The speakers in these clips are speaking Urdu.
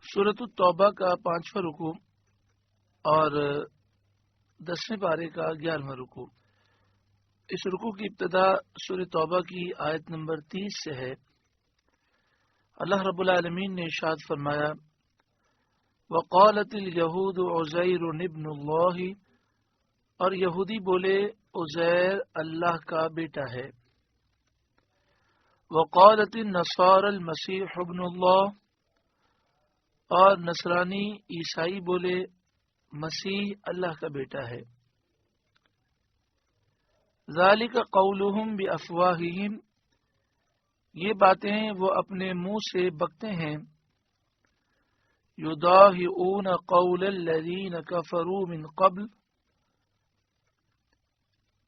سورۃ التوبہ کا 5واں رکوع اور 10ویں پارے کا 11واں رکوع۔ اس رکوع کی ابتدا سورۃ توبہ کی آیت نمبر 30 سے ہے۔ اللہ رب العالمین نے ارشاد فرمایا، وقالت الیہود عزیر ابن اللہ، اور یہودی بولے عزیر اللہ کا بیٹا ہے۔ وقالت النصارى المسیح ابن اللہ، اور نصرانی عیسائی بولے مسیح اللہ کا بیٹا ہے۔ ذالک قولہم بافواہہم، یہ باتیں وہ اپنے منہ سے بکتے ہیں۔ یضاہئون قول الذین کفروا من قبل،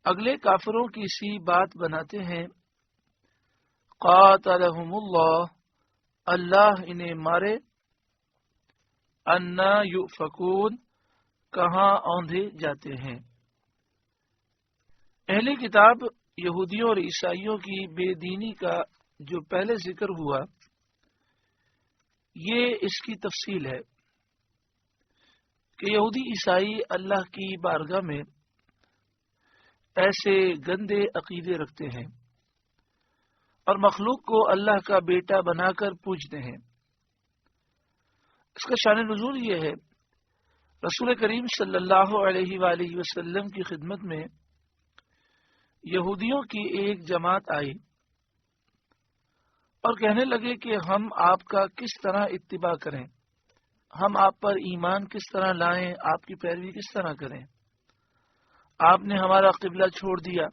اگلے کافروں کی سی بات بناتے ہیں۔ قاتلہم اللہ، اللہ انہیں مارے۔ انا یؤفکون، کہاں اوندھے جاتے ہیں۔ اہل کتاب یہودیوں اور عیسائیوں کی بے دینی کا جو پہلے ذکر ہوا، یہ اس کی تفصیل ہے کہ یہودی عیسائی اللہ کی بارگاہ میں ایسے گندے عقیدے رکھتے ہیں اور مخلوق کو اللہ کا بیٹا بنا کر پوجتے ہیں۔ اس کا شان نزول یہ ہے، رسول کریم صلی اللہ علیہ وآلہ وسلم کی خدمت میں یہودیوں کی ایک جماعت آئی اور کہنے لگے کہ ہم آپ کا کس طرح اتباع کریں، ہم آپ پر ایمان کس طرح لائیں، آپ کی پیروی کس طرح کریں۔ آپ نے ہمارا قبلہ چھوڑ دیا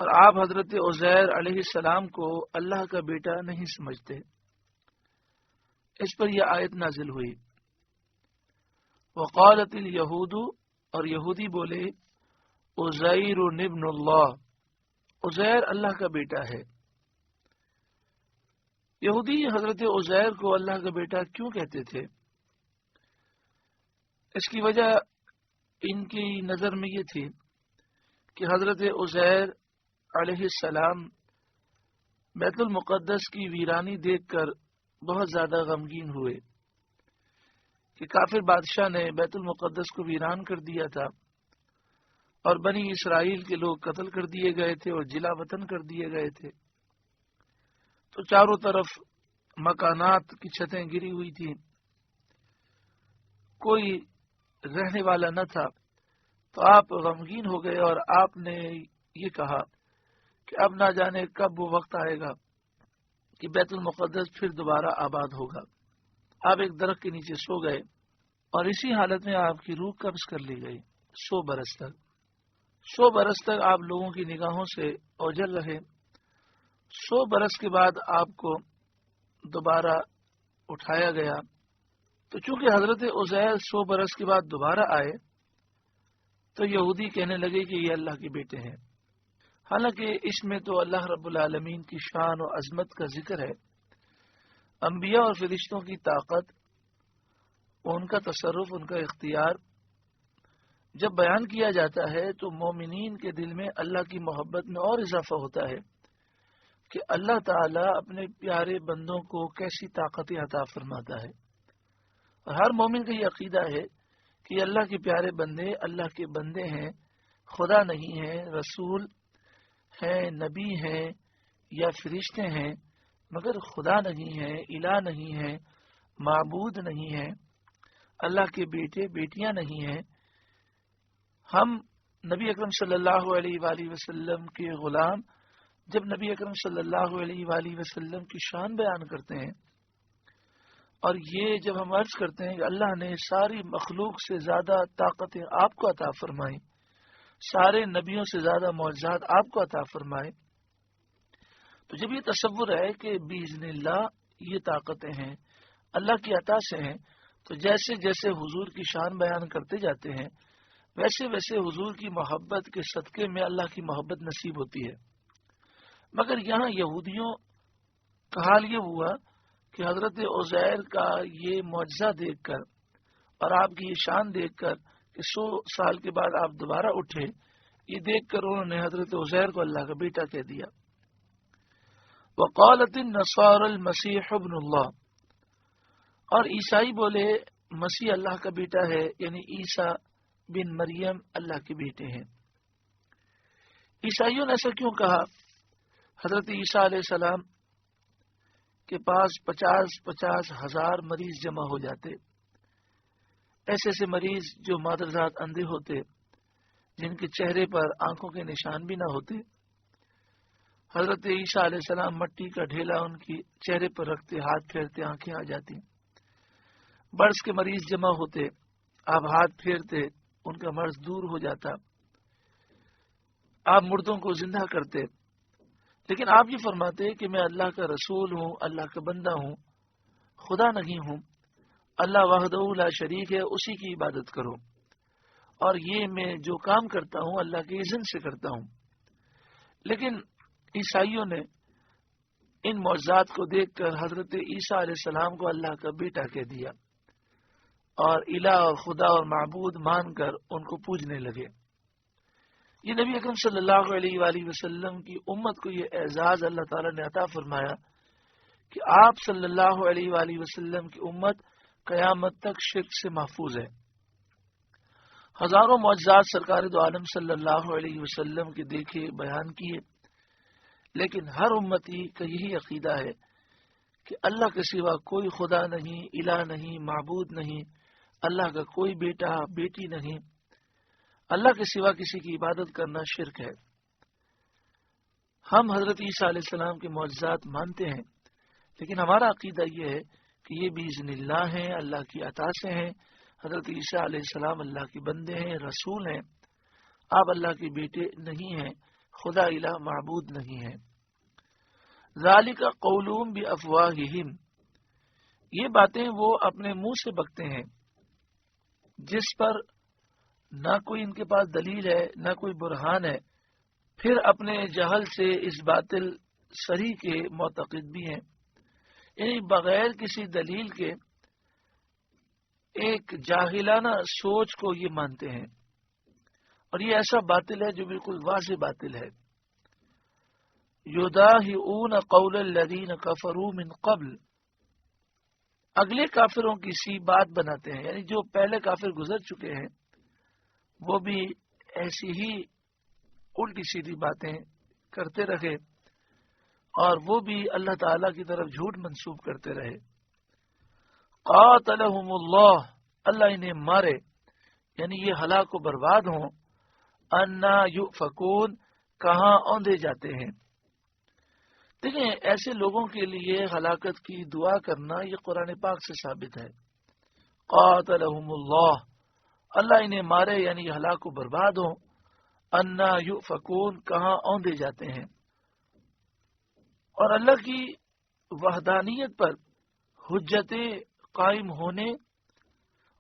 اور آپ حضرت عزیر علیہ السلام کو اللہ کا بیٹا نہیں سمجھتے۔ اس پر یہ آیت نازل ہوئی، وقالت الیہود، اور یہودی بولے عزیر ابن اللہ، عزیر اللہ کا بیٹا ہے۔ یہودی حضرت عزیر کو اللہ کا بیٹا کیوں کہتے تھے؟ اس کی وجہ ان کی نظر میں یہ تھی کہ حضرت عزیر علیہ السلام بیت المقدس کی ویرانی دیکھ کر بہت زیادہ غمگین ہوئے کہ کافر بادشاہ نے بیت المقدس کو ویران کر دیا تھا اور بنی اسرائیل کے لوگ قتل کر دیے گئے تھے اور جلا وطن کر دیے گئے تھے۔ تو چاروں طرف مکانات کی چھتیں گری ہوئی تھیں، کوئی رہنے والا نہ تھا۔ تو آپ غمگین ہو گئے اور آپ نے یہ کہا کہ اب نہ جانے کب وہ وقت آئے گا کہ بیت المقدس پھر دوبارہ آباد ہوگا۔ آپ ایک درخت کے نیچے سو گئے اور اسی حالت میں آپ کی روح قبض کر لی گئی 100 برس تک۔ 100 برس تک آپ لوگوں کی نگاہوں سے اوجھل رہے۔ 100 برس کے بعد آپ کو دوبارہ اٹھایا گیا۔ تو چونکہ حضرت عزیر 100 برس کے بعد دوبارہ آئے تو یہودی کہنے لگے کہ یہ اللہ کے بیٹے ہیں، حالانکہ اس میں تو اللہ رب العالمین کی شان و عظمت کا ذکر ہے۔ انبیاء اور فرشتوں کی طاقت، ان کا تصرف، ان کا اختیار جب بیان کیا جاتا ہے تو مومنین کے دل میں اللہ کی محبت میں اور اضافہ ہوتا ہے کہ اللہ تعالیٰ اپنے پیارے بندوں کو کیسی طاقت عطا فرماتا ہے۔ اور ہر مومن کا یہ عقیدہ ہے کہ اللہ کے پیارے بندے اللہ کے بندے ہیں، خدا نہیں ہیں، رسول ہیں، نبی ہیں یا فرشتے ہیں، مگر خدا نہیں ہے، الہ نہیں ہے، معبود نہیں ہے، اللہ کے بیٹے بیٹیاں نہیں ہیں۔ ہم نبی اکرم صلی اللہ علیہ وآلہ وسلم کے غلام جب نبی اکرم صلی اللہ علیہ وآلہ وسلم کی شان بیان کرتے ہیں اور یہ جب ہم عرض کرتے ہیں کہ اللہ نے ساری مخلوق سے زیادہ طاقتیں آپ کو عطا فرمائیں، سارے نبیوں سے زیادہ معجزات آپ کو عطا فرمائے، تو جب یہ تصور ہے کہ باذن اللہ یہ طاقتیں ہیں اللہ کی عطا سے ہیں، تو جیسے جیسے حضور کی شان بیان کرتے جاتے ہیں ویسے ویسے حضور کی محبت کے صدقے میں اللہ کی محبت نصیب ہوتی ہے۔ مگر یہاں یہودیوں کا حال یہ ہوا کہ حضرت عزیر کا یہ معجزہ دیکھ کر اور آپ کی یہ شان دیکھ کر کہ 100 سال کے بعد آپ دوبارہ اٹھے، یہ دیکھ کر انہوں نے حضرت عزیر کو اللہ کا بیٹا کہہ دیا۔ وقالت النصارى المسیح ابن اللہ، اور عیسائی بولے مسیح اللہ کا بیٹا ہے، یعنی عیسیٰ بن مریم اللہ کے بیٹے ہیں۔ عیسائیوں نے ایسا کیوں کہا؟ حضرت عیسیٰ علیہ السلام کے پاس 50 ہزار مریض جمع ہو جاتے، ایسے ایسے مریض جو مادرزاد اندھے ہوتے، جن کے چہرے پر آنکھوں کے نشان بھی نہ ہوتے۔ حضرت عیسیٰ علیہ السلام مٹی کا ڈھیلا ان کی چہرے پر رکھتے، ہاتھ پھیرتے، آنکھیں آ جاتی۔ برس کے مریض جمع ہوتے، آپ ہاتھ پھیرتے، ان کا مرض دور ہو جاتا۔ آپ مردوں کو زندہ کرتے، لیکن آپ یہ فرماتے کہ میں اللہ کا رسول ہوں، اللہ کا بندہ ہوں، خدا نہیں ہوں۔ اللہ وحدہ لا شریک ہے، اسی کی عبادت کرو، اور یہ میں جو کام کرتا ہوں اللہ کے اذن سے کرتا ہوں۔ لیکن عیسائیوں نے ان معجزات کو دیکھ کر حضرت عیسیٰ علیہ السلام کو اللہ کا بیٹا کہہ دیا، اور الہ اور خدا اور معبود مان کر ان کو پوجنے لگے۔ یہ نبی اکرم صلی اللہ علیہ وآلہ وسلم کی امت کو یہ اعزاز اللہ تعالیٰ نے عطا فرمایا کہ آپ صلی اللہ علیہ وآلہ وسلم کی امت قیامت تک شرک سے محفوظ ہے۔ ہزاروں معجزات سرکار دو عالم صلی اللہ علیہ وسلم کے دیکھے، بیان کیے، لیکن ہر امتی کا یہی عقیدہ ہے کہ اللہ کے سوا کوئی خدا نہیں، الہ نہیں، معبود نہیں، اللہ کا کوئی بیٹا بیٹی نہیں، اللہ کے سوا کسی کی عبادت کرنا شرک ہے۔ ہم حضرت عیسیٰ علیہ السلام کے معجزات مانتے ہیں، لیکن ہمارا عقیدہ یہ ہے کہ یہ بإذن اللہ ہیں، اللہ کی عطا سے ہیں۔ حضرت عیسیٰ علیہ السلام اللہ کے بندے ہیں، رسول ہیں، آپ اللہ کے بیٹے نہیں ہیں، خدا الہ معبود نہیں ہیں۔ ذالک قولہم بافواہہم، یہ باتیں وہ اپنے منہ سے بکتے ہیں، جس پر نہ کوئی ان کے پاس دلیل ہے، نہ کوئی برہان ہے، پھر اپنے جہل سے اس باطل صریح کے معتقد بھی ہیں، یعنی بغیر کسی دلیل کے ایک جاہلانہ سوچ کو یہ مانتے ہیں، اور یہ ایسا باطل ہے جو بالکل واضح باطل ہے۔ یداہئون قول الذین کفروا من قبل، اگلے کافروں کی سی بات بناتے ہیں، یعنی جو پہلے کافر گزر چکے ہیں وہ بھی ایسی ہی الٹی سیدھی باتیں کرتے رہے، اور وہ بھی اللہ تعالی کی طرف جھوٹ منسوب کرتے رہے۔ قاتلہم اللہ، اللہ انہیں مارے، یعنی یہ ہلاک و برباد ہوں۔ انا یؤفکون، کہاں اوندے جاتے ہیں۔ دیکھیں، ایسے لوگوں کے لیے ہلاکت کی دعا کرنا یہ قرآن پاک سے ثابت ہے۔ قاتلہم اللہ، اللہ انہیں مارے، یعنی یہ ہلاک و برباد ہوں۔ انا یؤفکون، کہاں اوندے جاتے ہیں۔ اور اللہ کی وحدانیت پر حجتیں قائم ہونے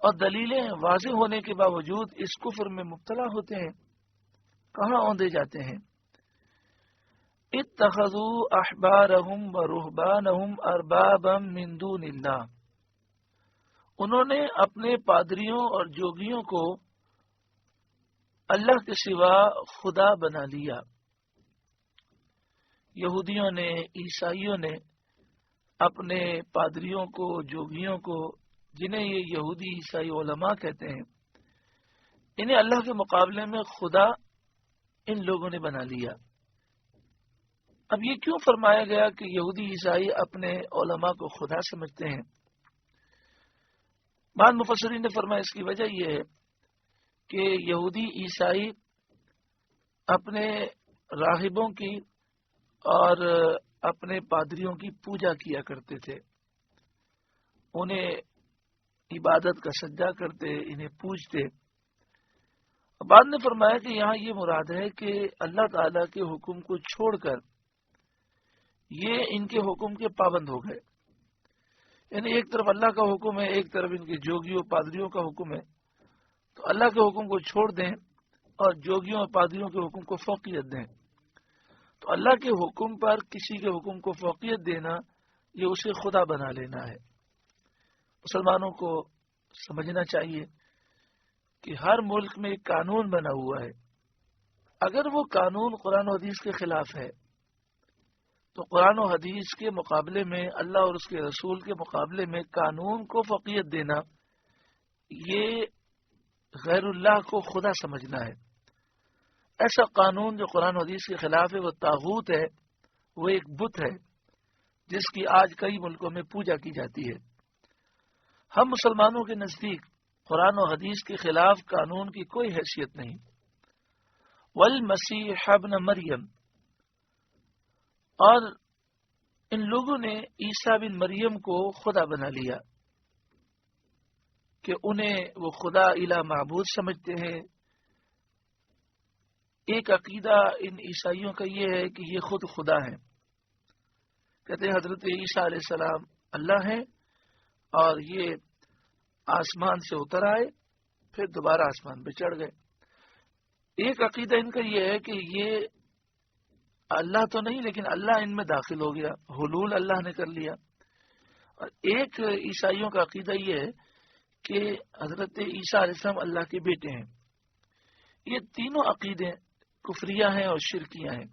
اور دلیلیں واضح ہونے کے باوجود اس کفر میں مبتلا ہوتے ہیں، کہاں اوندے جاتے ہیں۔ اتخذوا احبارهم ورهبانهم اربابا من دون اللہ، انہوں نے اپنے پادریوں اور جوگیوں کو اللہ کے سوا خدا بنا لیا۔ یہودیوں نے، عیسائیوں نے اپنے پادریوں کو، جوگیوں کو، جنہیں یہ یہودی عیسائی علماء کہتے ہیں، انہیں اللہ کے مقابلے میں خدا ان لوگوں نے بنا لیا۔ اب یہ کیوں فرمایا گیا کہ یہودی عیسائی اپنے علماء کو خدا سمجھتے ہیں؟ بعض مفسرین نے فرمایا اس کی وجہ یہ ہے کہ یہودی عیسائی اپنے راہبوں کی اور اپنے پادریوں کی پوجا کیا کرتے تھے، انہیں عبادت کا سجدہ کرتے، انہیں پوجتے۔ بعد نے فرمایا کہ یہاں یہ مراد ہے کہ اللہ تعالی کے حکم کو چھوڑ کر یہ ان کے حکم کے پابند ہو گئے، یعنی ایک طرف اللہ کا حکم ہے، ایک طرف ان کے جوگیوں پادریوں کا حکم ہے، تو اللہ کے حکم کو چھوڑ دیں اور جوگیوں اور پادریوں کے حکم کو فوقیت دیں۔ تو اللہ کے حکم پر کسی کے حکم کو فوقیت دینا، یہ اسے خدا بنا لینا ہے۔ مسلمانوں کو سمجھنا چاہیے کہ ہر ملک میں ایک قانون بنا ہوا ہے، اگر وہ قانون قرآن و حدیث کے خلاف ہے تو قرآن و حدیث کے مقابلے میں، اللہ اور اس کے رسول کے مقابلے میں قانون کو فوقیت دینا، یہ غیر اللہ کو خدا سمجھنا ہے۔ ایسا قانون جو قرآن و حدیث کے خلاف ہے وہ طاغوت ہے، وہ ایک بت ہے جس کی آج کئی ملکوں میں پوجا کی جاتی ہے۔ ہم مسلمانوں کے نزدیک قرآن و حدیث کے خلاف قانون کی کوئی حیثیت نہیں۔ والمسیح ابن مریم، اور ان لوگوں نے عیسیٰ بن مریم کو خدا بنا لیا کہ انہیں وہ خدا الہ معبود سمجھتے ہیں۔ ایک عقیدہ ان عیسائیوں کا یہ ہے کہ یہ خود خدا ہیں، کہتے ہیں حضرت عیسیٰ علیہ السلام اللہ ہیں اور یہ آسمان سے اتر آئے پھر دوبارہ آسمان پہ چڑھ گئے۔ ایک عقیدہ ان کا یہ ہے کہ یہ اللہ تو نہیں لیکن اللہ ان میں داخل ہو گیا، حلول اللہ نے کر لیا۔ اور ایک عیسائیوں کا عقیدہ یہ ہے کہ حضرت عیسیٰ علیہ السلام اللہ کے بیٹے ہیں۔ یہ تینوں عقیدے کفریہ ہیں اور شرکیہ ہیں۔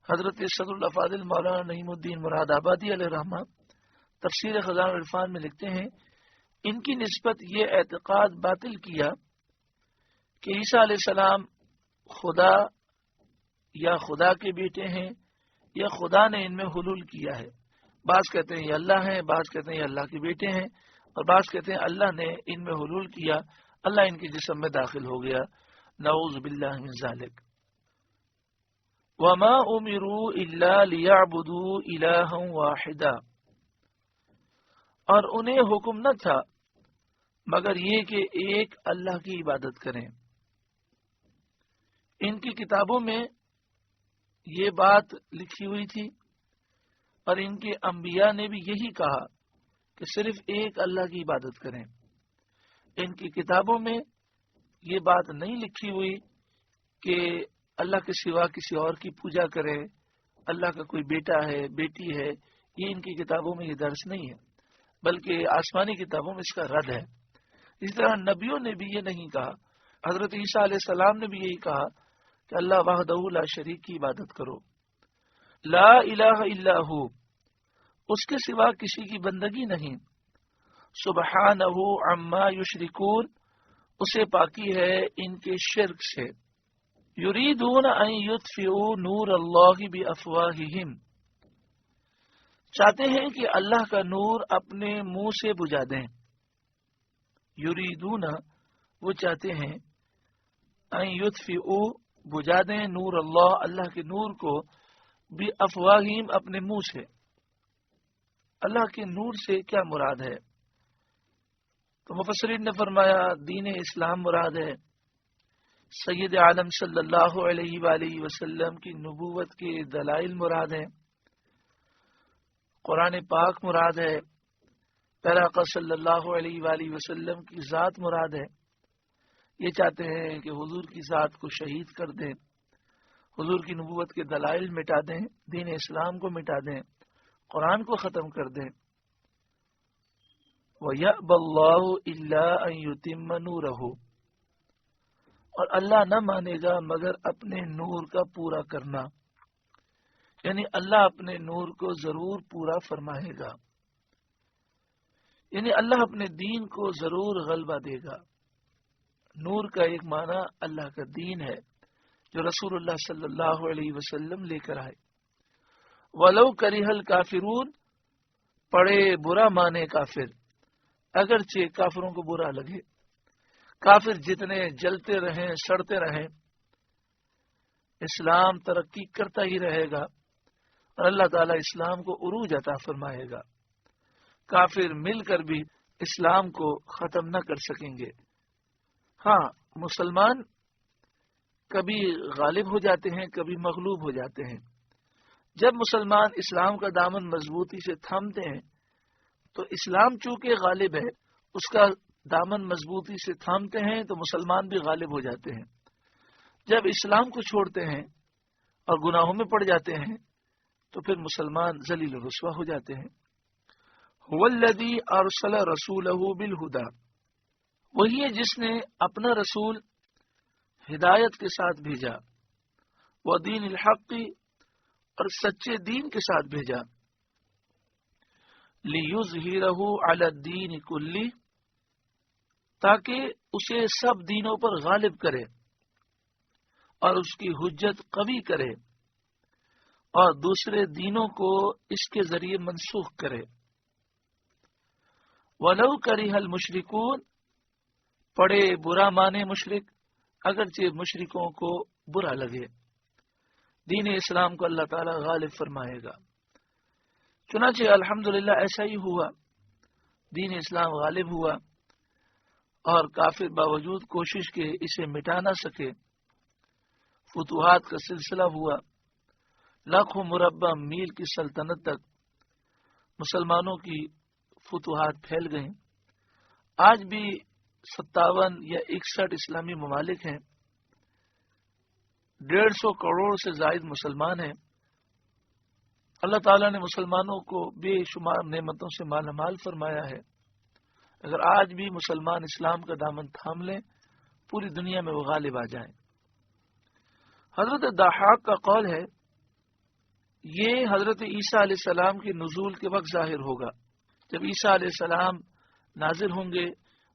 حضرت صدر الافاضل مولانا نعیم الدین مراد آبادی علیہ الرحمہ تفسیر خزانہ العرفان میں لکھتے ہیں، ان کی نسبت یہ اعتقاد باطل کیا کہ عیسیٰ علیہ السلام خدا یا خدا کے بیٹے ہیں یا خدا نے ان میں حلول کیا ہے۔ بعض کہتے ہیں یہ اللہ ہیں، بعض کہتے ہیں یہ اللہ کے بیٹے ہیں، اور بعض کہتے ہیں اللہ نے ان میں حلول کیا، اللہ ان کے جسم میں داخل ہو گیا۔ نعوذ باللہ من ذالک۔ وما امروا الا ليعبدوا الها واحدا، اور انہیں حکم نہ تھا مگر یہ کہ ایک اللہ کی عبادت کریں۔ ان کی کتابوں میں یہ بات لکھی ہوئی تھی اور ان کے انبیاء نے بھی یہی کہا کہ صرف ایک اللہ کی عبادت کریں۔ ان کی کتابوں میں یہ بات نہیں لکھی ہوئی کہ اللہ کے سوا کسی اور کی پوجا کرے، اللہ کا کوئی بیٹا ہے، بیٹی ہے، یہ ان کی کتابوں میں یہ درس نہیں ہے، بلکہ آسمانی کتابوں میں اس کا رد ہے۔ اس طرح نبیوں نے بھی یہ نہیں کہا۔ حضرت عیسیٰ علیہ السلام نے بھی یہی کہا کہ اللہ وحدہ لا شریک کی عبادت کرو، لا الہ الا ہو، اس کے سوا کسی کی بندگی نہیں، سبحانہ عما یشرکون، اسے پاکی ہے ان کے شرک سے، یریدون ان یطفئوا نور اللہ بافواہہم، چاہتے ہیں کہ اللہ کا نور اپنے منہ سے بجھا دیں۔ یریدون، وہ چاہتے ہیں، ان یطفئوا، بجھا دیں، نور اللہ، اللہ کے نور کو، بافواہہم، اپنے منہ سے۔ اللہ کے نور سے کیا مراد ہے؟ تو مفسرین نے فرمایا دین اسلام مراد ہے، سید عالم صلی اللہ علیہ وآلہ وسلم کی نبوت کے دلائل مراد ہیں، قرآن پاک مراد ہے، پیارا آقا صلی اللہ علیہ وآلہ وسلم کی ذات مراد ہے۔ یہ چاہتے ہیں کہ حضور کی ذات کو شہید کر دیں، حضور کی نبوت کے دلائل مٹا دیں، دین اسلام کو مٹا دیں، قرآن کو ختم کر دیں۔ وَيَأْبَى اللَّهُ إِلَّا أَن يُتِمَّ نُورَهُ، اور اللہ نہ مانے گا مگر اپنے نور کا پورا کرنا، یعنی اللہ اپنے نور کو ضرور پورا فرمائے گا، یعنی اللہ اپنے دین کو ضرور غلبہ دے گا۔ نور کا ایک معنی اللہ کا دین ہے جو رسول اللہ صلی اللہ علیہ وسلم لے کر آئے۔ وَلَوْ كَرِهَ الْكَافِرُونَ، پڑے برا مانے کافر، اگرچہ کافروں کو برا لگے، کافر جتنے جلتے رہیں، سڑتے رہیں، اسلام ترقی کرتا ہی رہے گا اور اللہ تعالیٰ اسلام کو عروج عطا فرمائے گا۔ کافر مل کر بھی اسلام کو ختم نہ کر سکیں گے۔ ہاں، مسلمان کبھی غالب ہو جاتے ہیں، کبھی مغلوب ہو جاتے ہیں۔ جب مسلمان اسلام کا دامن مضبوطی سے تھامتے ہیں تو اسلام چونکہ غالب ہے، اس کا دامن مضبوطی سے تھامتے ہیں تو مسلمان بھی غالب ہو جاتے ہیں۔ جب اسلام کو چھوڑتے ہیں اور گناہوں میں پڑ جاتے ہیں تو پھر مسلمان ذلیل و رسوا ہو جاتے ہیں۔ هو الذی ارسل رسولہ بالہدی، وہی ہے جس نے اپنا رسول ہدایت کے ساتھ بھیجا، ودین الحق، اور سچے دین کے ساتھ بھیجا، لِیُظْہِرَہُ عَلَى الدِّینِ کُلِّ، تاکہ اسے سب دینوں پر غالب کرے اور اس کی حجت قوی کرے اور دوسرے دینوں کو اس کے ذریعے منسوخ کرے۔ وَلَوْ كَرِهَ الْمُشْرِكُونَ، پڑے برا مانے مشرک، اگرچہ مشرکوں کو برا لگے، دین اسلام کو اللہ تعالی غالب فرمائے گا۔ چنانچہ الحمدللہ ایسا ہی ہوا، دین اسلام غالب ہوا اور کافر باوجود کوشش کے اسے مٹا نہ سکے، فتوحات کا سلسلہ ہوا، لاکھوں مربع میل کی سلطنت تک مسلمانوں کی فتوحات پھیل گئیں۔ آج بھی 57 یا 61 اسلامی ممالک ہیں، 150 کروڑ سے زائد مسلمان ہیں۔ اللہ تعالیٰ نے مسلمانوں کو بے شمار نعمتوں سے مالا مال فرمایا ہے۔ اگر آج بھی مسلمان اسلام کا دامن تھام لیں، پوری دنیا میں وہ غالب آ جائیں۔ حضرت ضحاک کا قول ہے، یہ حضرت عیسیٰ علیہ السلام کے نزول کے وقت ظاہر ہوگا، جب عیسیٰ علیہ السلام نازل ہوں گے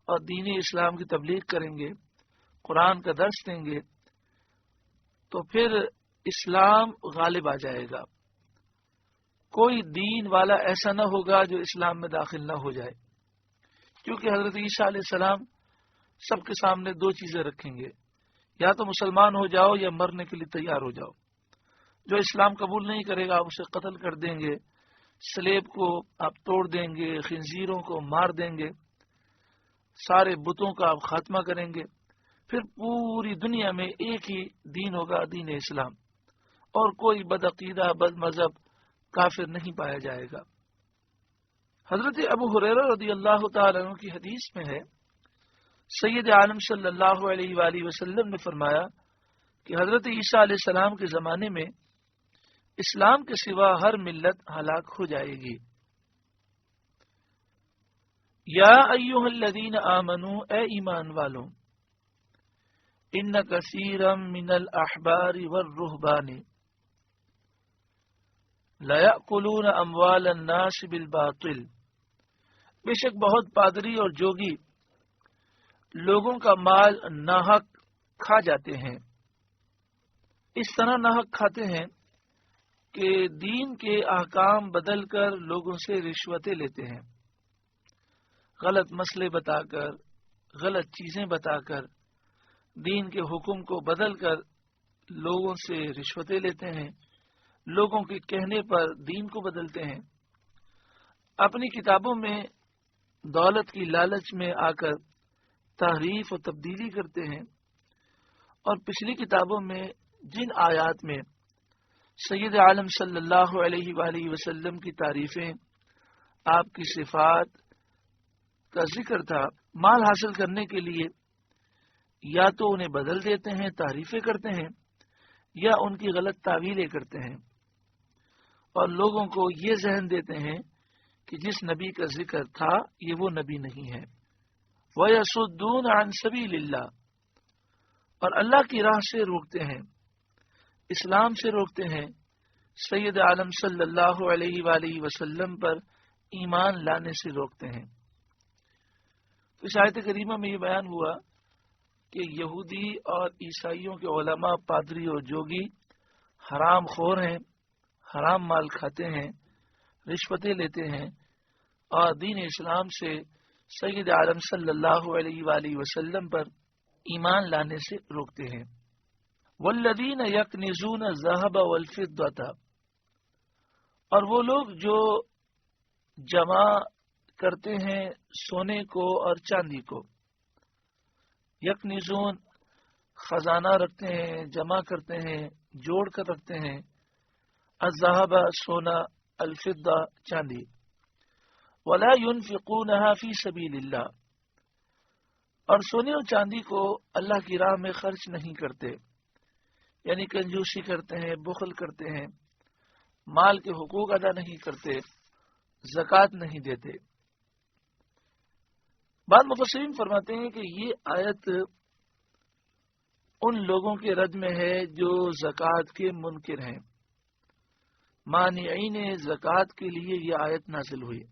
اور دین اسلام کی تبلیغ کریں گے، قرآن کا درس دیں گے، تو پھر اسلام غالب آ جائے گا۔ کوئی دین والا ایسا نہ ہوگا جو اسلام میں داخل نہ ہو جائے، کیونکہ حضرت عیسیٰ علیہ السلام سب کے سامنے دو چیزیں رکھیں گے، یا تو مسلمان ہو جاؤ یا مرنے کے لیے تیار ہو جاؤ۔ جو اسلام قبول نہیں کرے گا آپ اسے قتل کر دیں گے، سلیب کو آپ توڑ دیں گے، خنزیروں کو مار دیں گے، سارے بتوں کا آپ خاتمہ کریں گے، پھر پوری دنیا میں ایک ہی دین ہوگا، دین اسلام، اور کوئی بدعقیدہ بد مذہب کافر نہیں پایا جائے گا۔ حضرت ابو ہریرہ رضی اللہ تعالیٰ عنہ کی حدیث میں ہے، سید عالم صلی اللہ علیہ وآلہ وسلم نے فرمایا کہ حضرت عیسیٰ علیہ السلام کے زمانے میں اسلام کے سوا ہر ملت ہلاک ہو جائے گی۔ یا ایھا الذین آمنوا، اے ایمان والوں، ان کثیرا من الاحبار والرہبان لیأکلون اموال الناس بالباطل، بے شک بہت پادری اور جوگی لوگوں کا مال ناحق کھا جاتے ہیں۔ اس طرح ناحق کھاتے ہیں کہ دین کے احکام بدل کر لوگوں سے رشوتیں لیتے ہیں، غلط مسئلے بتا کر، غلط چیزیں بتا کر، دین کے حکم کو بدل کر لوگوں سے رشوتیں لیتے ہیں، لوگوں کے کہنے پر دین کو بدلتے ہیں، اپنی کتابوں میں دولت کی لالچ میں آ کر تحریف و تبدیلی کرتے ہیں، اور پچھلی کتابوں میں جن آیات میں سید عالم صلی اللہ علیہ وآلہ وسلم کی تعریفیں، آپ کی صفات کا ذکر تھا، مال حاصل کرنے کے لیے یا تو انہیں بدل دیتے ہیں، تعریفیں کرتے ہیں، یا ان کی غلط تعویلیں کرتے ہیں، اور لوگوں کو یہ ذہن دیتے ہیں کہ جس نبی کا ذکر تھا یہ وہ نبی نہیں ہے۔ وَيَصُدُّونَ عَن سَبِيلِ اللَّهِ، اور اللہ کی راہ سے روکتے ہیں، اسلام سے روکتے ہیں، سید عالم صلی اللہ علیہ وآلہ وسلم پر ایمان لانے سے روکتے ہیں۔ تو اس آیت کریمہ میں یہ بیان ہوا کہ یہودی اور عیسائیوں کے علماء، پادری اور جوگی حرام خور ہیں، حرام مال کھاتے ہیں، رشوتیں لیتے ہیں، اور دین اسلام سے سید عالم صلی اللہ علیہ وآلہ وسلم پر ایمان لانے سے روکتے ہیں۔ والذین یکنزون الذھب والفضة، اور وہ لوگ جو جمع کرتے ہیں سونے کو اور چاندی کو، یکنزون خزانہ رکھتے ہیں، جمع کرتے ہیں، جوڑ کر رکھتے ہیں، الذھب سونا، الفضة چاندی، ولا ينفقونها فی سبیل اللہ، اور سونے اور چاندی کو اللہ کی راہ میں خرچ نہیں کرتے، یعنی کنجوسی کرتے ہیں، بخل کرتے ہیں، مال کے حقوق ادا نہیں کرتے، زکوٰۃ نہیں دیتے۔ بعض مفسرین فرماتے ہیں کہ یہ آیت ان لوگوں کے رد میں ہے جو زکوٰۃ کے منکر ہیں، مانعین زکوٰۃ کے لیے یہ آیت نازل ہوئی۔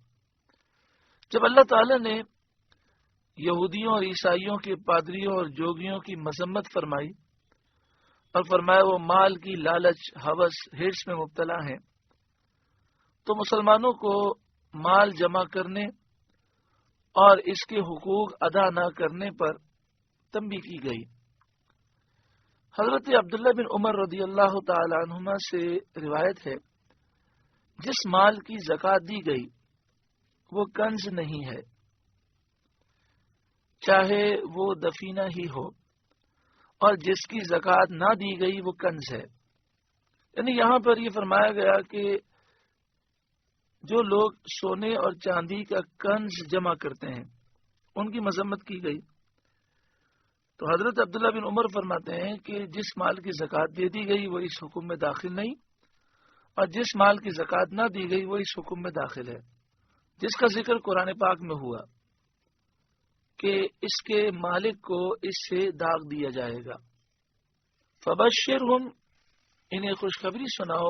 جب اللہ تعالی نے یہودیوں اور عیسائیوں کے پادریوں اور جوگیوں کی مذمت فرمائی اور فرمایا وہ مال کی لالچ، ہوس، ہرس میں مبتلا ہیں، تو مسلمانوں کو مال جمع کرنے اور اس کے حقوق ادا نہ کرنے پر تنبیہ کی گئی۔ حضرت عبداللہ بن عمر رضی اللہ تعالی عنہما سے روایت ہے، جس مال کی زکوٰۃ دی گئی وہ کنز نہیں ہے، چاہے وہ دفینہ ہی ہو، اور جس کی زکوٰۃ نہ دی گئی وہ کنز ہے۔ یعنی یہاں پر یہ فرمایا گیا کہ جو لوگ سونے اور چاندی کا کنز جمع کرتے ہیں ان کی مذمت کی گئی۔ تو حضرت عبداللہ بن عمر فرماتے ہیں کہ جس مال کی زکوٰۃ دے دی گئی وہ اس حکم میں داخل نہیں، اور جس مال کی زکوٰۃ نہ دی گئی وہ اس حکم میں داخل ہے، جس کا ذکر قرآن پاک میں ہوا کہ اس کے مالک کو اس سے داغ دیا جائے گا۔ فبشرہم، انہیں خوشخبری سناؤ،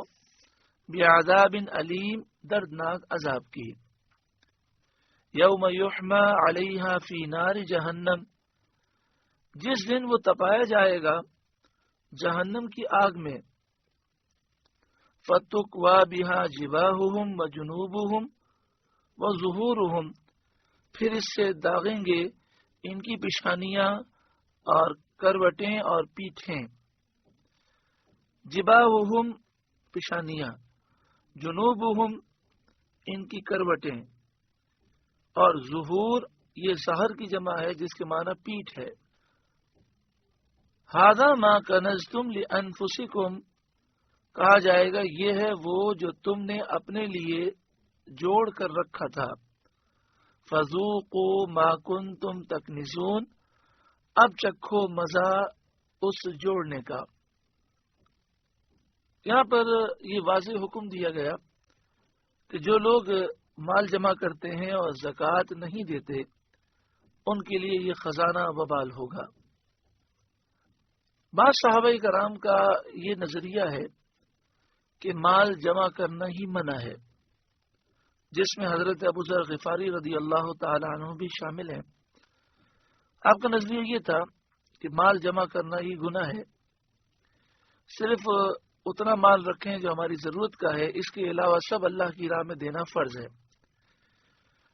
بعذاب علیم، دردناک عذاب کی۔ یوم یحمی علیہا فی نار جہنم، جس دن وہ تپایا جائے گا جہنم کی آگ میں۔ فتکوی بہا جباہہم وجنوبہم وظہورہم، پھر اس سے داغیں گے ان کی پیشانیاں اور کروٹیں اور پیٹھیں۔ جباہہم پیشانیاں، جنوبہم ان کی کروٹیں، اور ظہور یہ ظہر کی جمع ہے جس کے معنی پیٹھ ہے۔ ھذا ما کنزتم لانفسکم، کہا جائے گا یہ ہے وہ جو تم نے اپنے لیے جوڑ کر رکھا تھا۔ فذوقوا ما کنتم تکنزون، اب چکھو مزہ اس جوڑنے کا۔ یہاں پر یہ واضح حکم دیا گیا کہ جو لوگ مال جمع کرتے ہیں اور زکوٰۃ نہیں دیتے ان کے لیے یہ خزانہ وبال ہوگا۔ بعض صحابہ کرام کا یہ نظریہ ہے کہ مال جمع کرنا ہی منع ہے، جس میں حضرت ابو ذر غفاری رضی اللہ تعالی عنہ بھی شامل ہیں۔ آپ کا نظریہ یہ تھا کہ مال جمع کرنا ہی گناہ ہے، صرف اتنا مال رکھیں جو ہماری ضرورت کا ہے، اس کے علاوہ سب اللہ کی راہ میں دینا فرض ہے۔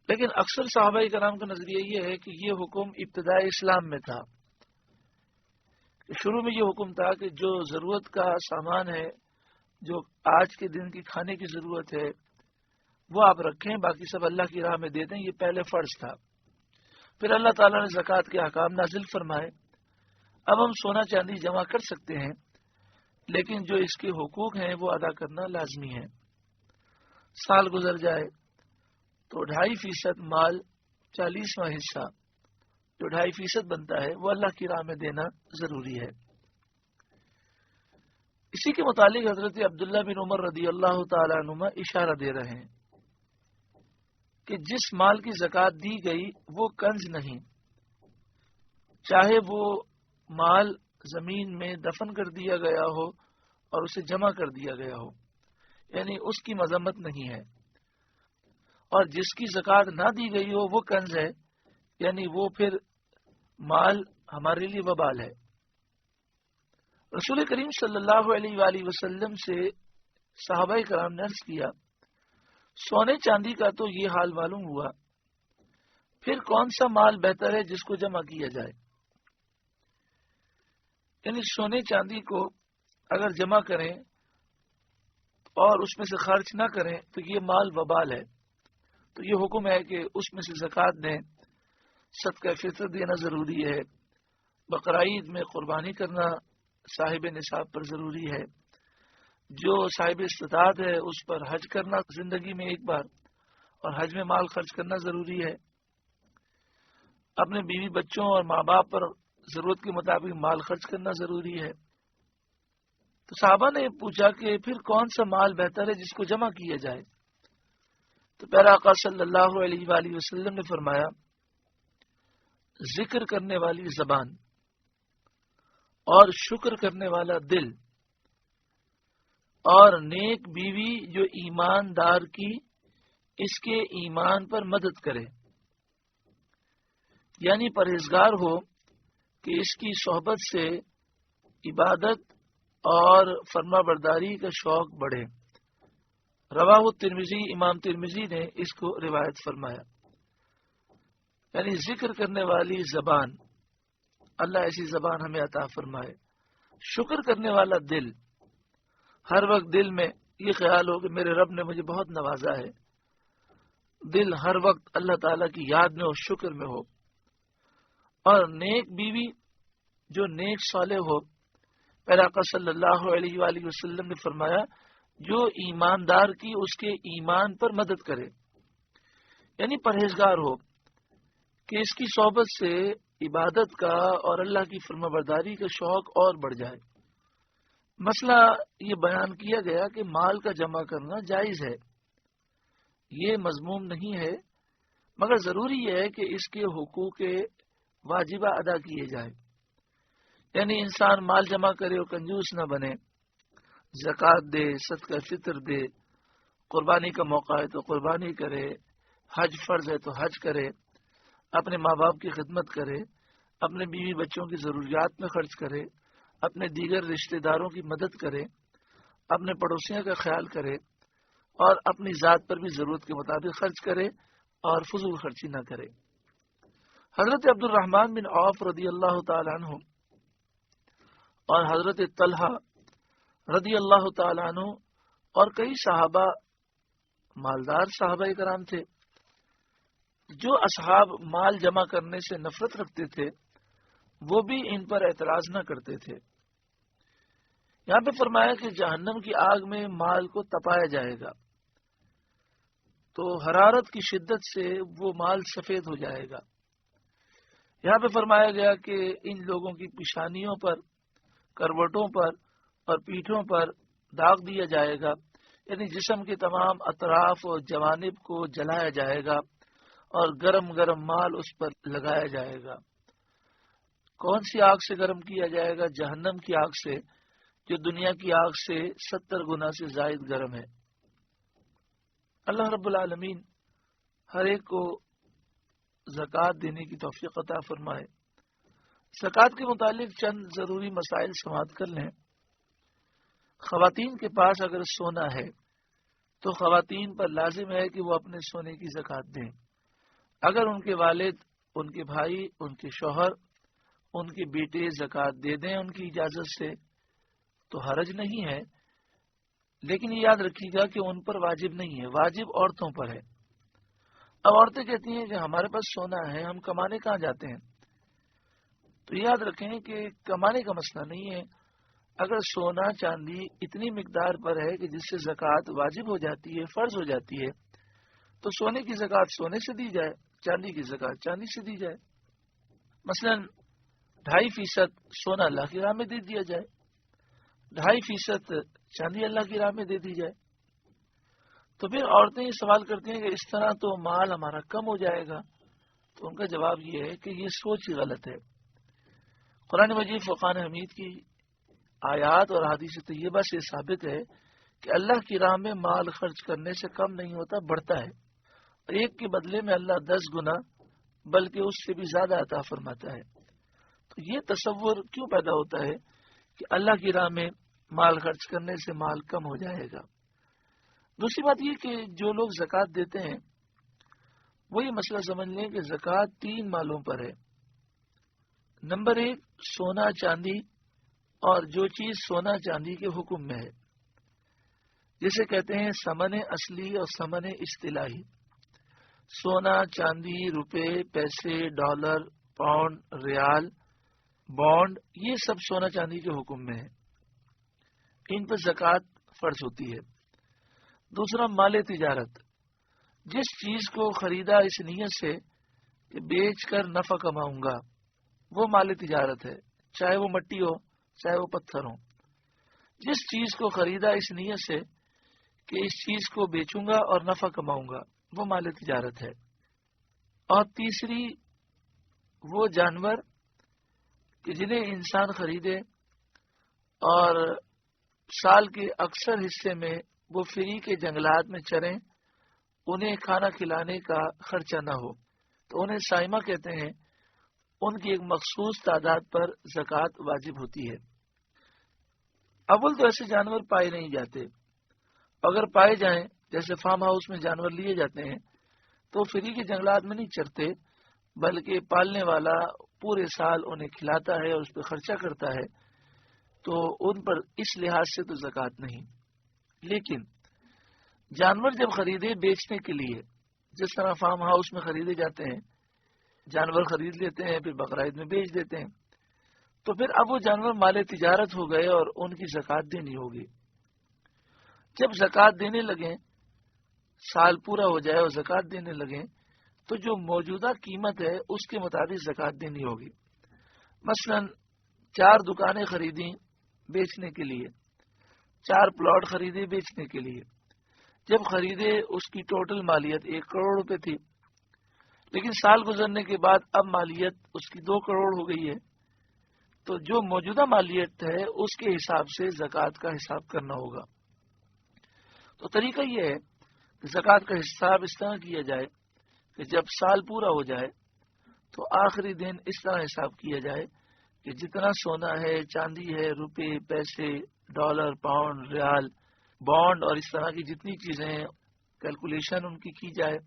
لیکن اکثر صحابہ کرام کا نظریہ یہ ہے کہ یہ حکم ابتدائی اسلام میں تھا۔ شروع میں یہ حکم تھا کہ جو ضرورت کا سامان ہے، جو آج کے دن کی کھانے کی ضرورت ہے، وہ آپ رکھیں، باقی سب اللہ کی راہ میں دے دیں، یہ پہلے فرض تھا۔ پھر اللہ تعالیٰ نے زکوٰۃ کے احکام نازل فرمائے۔ اب ہم سونا چاندی جمع کر سکتے ہیں، لیکن جو اس کے حقوق ہیں وہ ادا کرنا لازمی ہے۔ سال گزر جائے تو 2.5% مال، 40واں حصہ جو 2.5% بنتا ہے وہ اللہ کی راہ میں دینا ضروری ہے۔ اسی کے متعلق حضرت عبداللہ بن عمر رضی اللہ تعالیٰ عنہما اشارہ دے رہے ہیں کہ جس مال کی زکوٰۃ دی گئی وہ کنز نہیں، چاہے وہ مال زمین میں دفن کر دیا گیا ہو اور اسے جمع کر دیا گیا ہو، یعنی اس کی مذمت نہیں ہے، اور جس کی زکوٰۃ نہ دی گئی ہو وہ کنز ہے، یعنی وہ پھر مال ہمارے لیے وبال ہے۔ رسول کریم صلی اللہ علیہ وآلہ وسلم سے صحابہ کرام نے عرض کیا، سونے چاندی کا تو یہ حال معلوم ہوا، پھر کون سا مال بہتر ہے جس کو جمع کیا جائے؟ یعنی سونے چاندی کو اگر جمع کریں اور اس میں سے خرچ نہ کریں تو یہ مال وبال ہے، تو یہ حکم ہے کہ اس میں سے زکوٰۃ دیں، صدقہ فطر دینا ضروری ہے، بقرعید میں قربانی کرنا صاحب نصاب پر ضروری ہے، جو صاحب استطاعت ہے اس پر حج کرنا زندگی میں ایک بار، اور حج میں مال خرچ کرنا ضروری ہے، اپنے بیوی بچوں اور ماں باپ پر ضرورت کے مطابق مال خرچ کرنا ضروری ہے۔ تو صحابہ نے پوچھا کہ پھر کون سا مال بہتر ہے جس کو جمع کیا جائے؟ تو پیارا آقا صلی اللہ علیہ وآلہ وسلم نے فرمایا، ذکر کرنے والی زبان اور شکر کرنے والا دل، اور نیک بیوی جو ایماندار کی اس کے ایمان پر مدد کرے، یعنی پرہیزگار ہو کہ اس کی صحبت سے عبادت اور فرما برداری کا شوق بڑھے۔ رواہ ترمذی، امام ترمذی نے اس کو روایت فرمایا۔ یعنی ذکر کرنے والی زبان، اللہ ایسی زبان ہمیں عطا فرمائے۔ شکر کرنے والا دل، ہر وقت دل میں یہ خیال ہو کہ میرے رب نے مجھے بہت نوازا ہے، دل ہر وقت اللہ تعالیٰ کی یاد میں اور شکر میں ہو۔ اور نیک بیوی جو نیک صالح ہو، پھر آقا صلی اللہ علیہ وآلہ وسلم نے فرمایا جو ایماندار کی اس کے ایمان پر مدد کرے، یعنی پرہیزگار ہو کہ اس کی صحبت سے عبادت کا اور اللہ کی فرما برداری کا شوق اور بڑھ جائے۔ مسئلہ یہ بیان کیا گیا کہ مال کا جمع کرنا جائز ہے، یہ مذموم نہیں ہے، مگر ضروری ہے کہ اس کے حقوق واجبہ ادا کیے جائیں۔ یعنی انسان مال جمع کرے اور کنجوس نہ بنے، زکوٰۃ دے، صدقہ فطر دے، قربانی کا موقع ہے تو قربانی کرے، حج فرض ہے تو حج کرے، اپنے ماں باپ کی خدمت کرے، اپنے بیوی بچوں کی ضروریات میں خرچ کرے، اپنے دیگر رشتہ داروں کی مدد کرے، اپنے پڑوسیوں کا خیال کرے، اور اپنی ذات پر بھی ضرورت کے مطابق خرچ کرے اور فضول خرچی نہ کرے۔ حضرت عبد الرحمن بن عوف رضی اللہ تعالیٰ عنہ اور حضرت طلحہ رضی اللہ تعالیٰ عنہ اور کئی صحابہ، مالدار صحابہ کرام تھے، جو اصحاب مال جمع کرنے سے نفرت رکھتے تھے وہ بھی ان پر اعتراض نہ کرتے تھے۔ یہاں پہ فرمایا کہ جہنم کی آگ میں مال کو تپایا جائے گا تو حرارت کی شدت سے وہ مال سفید ہو جائے گا۔ یہاں پہ فرمایا گیا کہ ان لوگوں کی پیشانیوں پر، کروٹوں پر اور پیٹھوں پر داغ دیا جائے گا، یعنی جسم کے تمام اطراف اور جوانب کو جلایا جائے گا اور گرم گرم مال اس پر لگایا جائے گا۔ کون سی آگ سے گرم کیا جائے گا؟ جہنم کی آگ سے، جو دنیا کی آگ سے 70 گنا سے زائد گرم ہے۔ اللہ رب العالمین ہر ایک کو زکوٰۃ دینے کی توفیق عطا فرمائے۔ زکوٰۃ کے متعلق چند ضروری مسائل سماعت کر لیں۔ خواتین کے پاس اگر سونا ہے تو خواتین پر لازم ہے کہ وہ اپنے سونے کی زکوٰۃ دیں۔ اگر ان کے والد، ان کے بھائی، ان کے شوہر، ان کے بیٹے زکوٰۃ دے دیں ان کی اجازت سے تو حرج نہیں ہے، لیکن یہ یاد رکھیے گا کہ ان پر واجب نہیں ہے، واجب عورتوں پر ہے۔ اب عورتیں کہتی ہیں کہ ہمارے پاس سونا ہے، ہم کمانے کہاں جاتے ہیں؟ تو یاد رکھیں کہ کمانے کا مسئلہ نہیں ہے۔ اگر سونا چاندی اتنی مقدار پر ہے کہ جس سے زکوٰۃ واجب ہو جاتی ہے، فرض ہو جاتی ہے، تو سونے کی زکوٰۃ سونے سے دی جائے، چاندی کی زکوٰۃ چاندی سے دی جائے۔ مثلا 2.5% سونا اللہ کی راہ میں دے دیا جائے، 2.5% چاندی اللہ کی راہ میں دے دی جائے۔ تو پھر عورتیں یہ سوال کرتی ہیں کہ اس طرح تو مال ہمارا کم ہو جائے گا، تو ان کا جواب یہ ہے کہ یہ سوچ ہی غلط ہے۔ قرآن مجید فرقان حمید کی آیات اور حدیث طیبہ سے ثابت ہے کہ اللہ کی راہ میں مال خرچ کرنے سے کم نہیں ہوتا، بڑھتا ہے، اور ایک کے بدلے میں اللہ 10 گنا بلکہ اس سے بھی زیادہ عطا فرماتا ہے۔ تو یہ تصور کیوں پیدا ہوتا ہے کہ اللہ کی راہ میں مال خرچ کرنے سے مال کم ہو جائے گا؟ دوسری بات یہ کہ جو لوگ زکوٰۃ دیتے ہیں وہ یہ مسئلہ سمجھ لیں کہ زکوٰۃ 3 مالوں پر ہے۔ نمبر 1 سونا چاندی، اور جو چیز سونا چاندی کے حکم میں ہے، جسے کہتے ہیں ثمن اصلی اور ثمن اصطلاحی۔ سونا، چاندی، روپے، پیسے، ڈالر، پاؤنڈ، ریال، بانڈ، یہ سب سونا چاندی کے حکم میں ہے، ان پر زکوٰۃ فرض ہوتی ہے۔ دوسرا مال تجارت، جس چیز کو خریدا اس نیت سے کہ بیچ کر نفع کماؤں گا، وہ مال تجارت ہے، چاہے وہ مٹی ہو چاہے وہ پتھر ہو۔ جس چیز کو خریدا اس نیت سے کہ اس چیز کو بیچوں گا اور نفع کماؤں گا، وہ مال تجارت ہے۔ اور تیسری وہ جانور کہ جنہیں انسان خریدے اور سال کے اکثر حصے میں وہ فری کے جنگلات میں چریں، انہیں کھانا کھلانے کا خرچہ نہ ہو، تو انہیں سائمہ کہتے ہیں۔ ان کی ایک مخصوص تعداد پر زکوٰۃ واجب ہوتی ہے۔ اول تو ایسے جانور پائے نہیں جاتے، اگر پائے جائیں جیسے فارم ہاؤس میں جانور لیے جاتے ہیں تو فری کے جنگلات میں نہیں چرتے، بلکہ پالنے والا پورے سال انہیں کھلاتا ہے اور اس پہ خرچہ کرتا ہے، تو ان پر اس لحاظ سے تو زکوٰۃ نہیں۔ لیکن جانور جب خریدے بیچنے کے لیے، جس طرح فارم ہاؤس میں خریدے جاتے ہیں، جانور خرید لیتے ہیں پھر بقرعید میں بیچ دیتے ہیں، تو پھر اب وہ جانور مال تجارت ہو گئے اور ان کی زکوٰۃ دینی ہوگی۔ جب زکوٰۃ دینے لگیں، سال پورا ہو جائے اور زکوٰۃ دینے لگیں، تو جو موجودہ قیمت ہے اس کے مطابق زکوٰۃ دینی ہوگی۔ مثلا 4 دکانیں خریدیں بیچنے کے لیے، 4 پلاٹ خریدے بیچنے کے لیے، جب خریدے اس کی ٹوٹل مالیت 1 کروڑ روپے تھی، لیکن سال گزرنے کے بعد اب مالیت اس کی 2 کروڑ ہو گئی ہے، تو جو موجودہ مالیت ہے اس کے حساب سے زکوٰۃ کا حساب کرنا ہوگا۔ تو طریقہ یہ ہے کہ زکوٰۃ کا حساب اس طرح کیا جائے کہ جب سال پورا ہو جائے تو آخری دن اس طرح حساب کیا جائے کہ جتنا سونا ہے، چاندی ہے، روپے، پیسے، ڈالر، پاؤنڈ، ریال، بانڈ اور اس طرح کی جتنی چیزیں ہیں، کیلکولیشن ان کی جائے،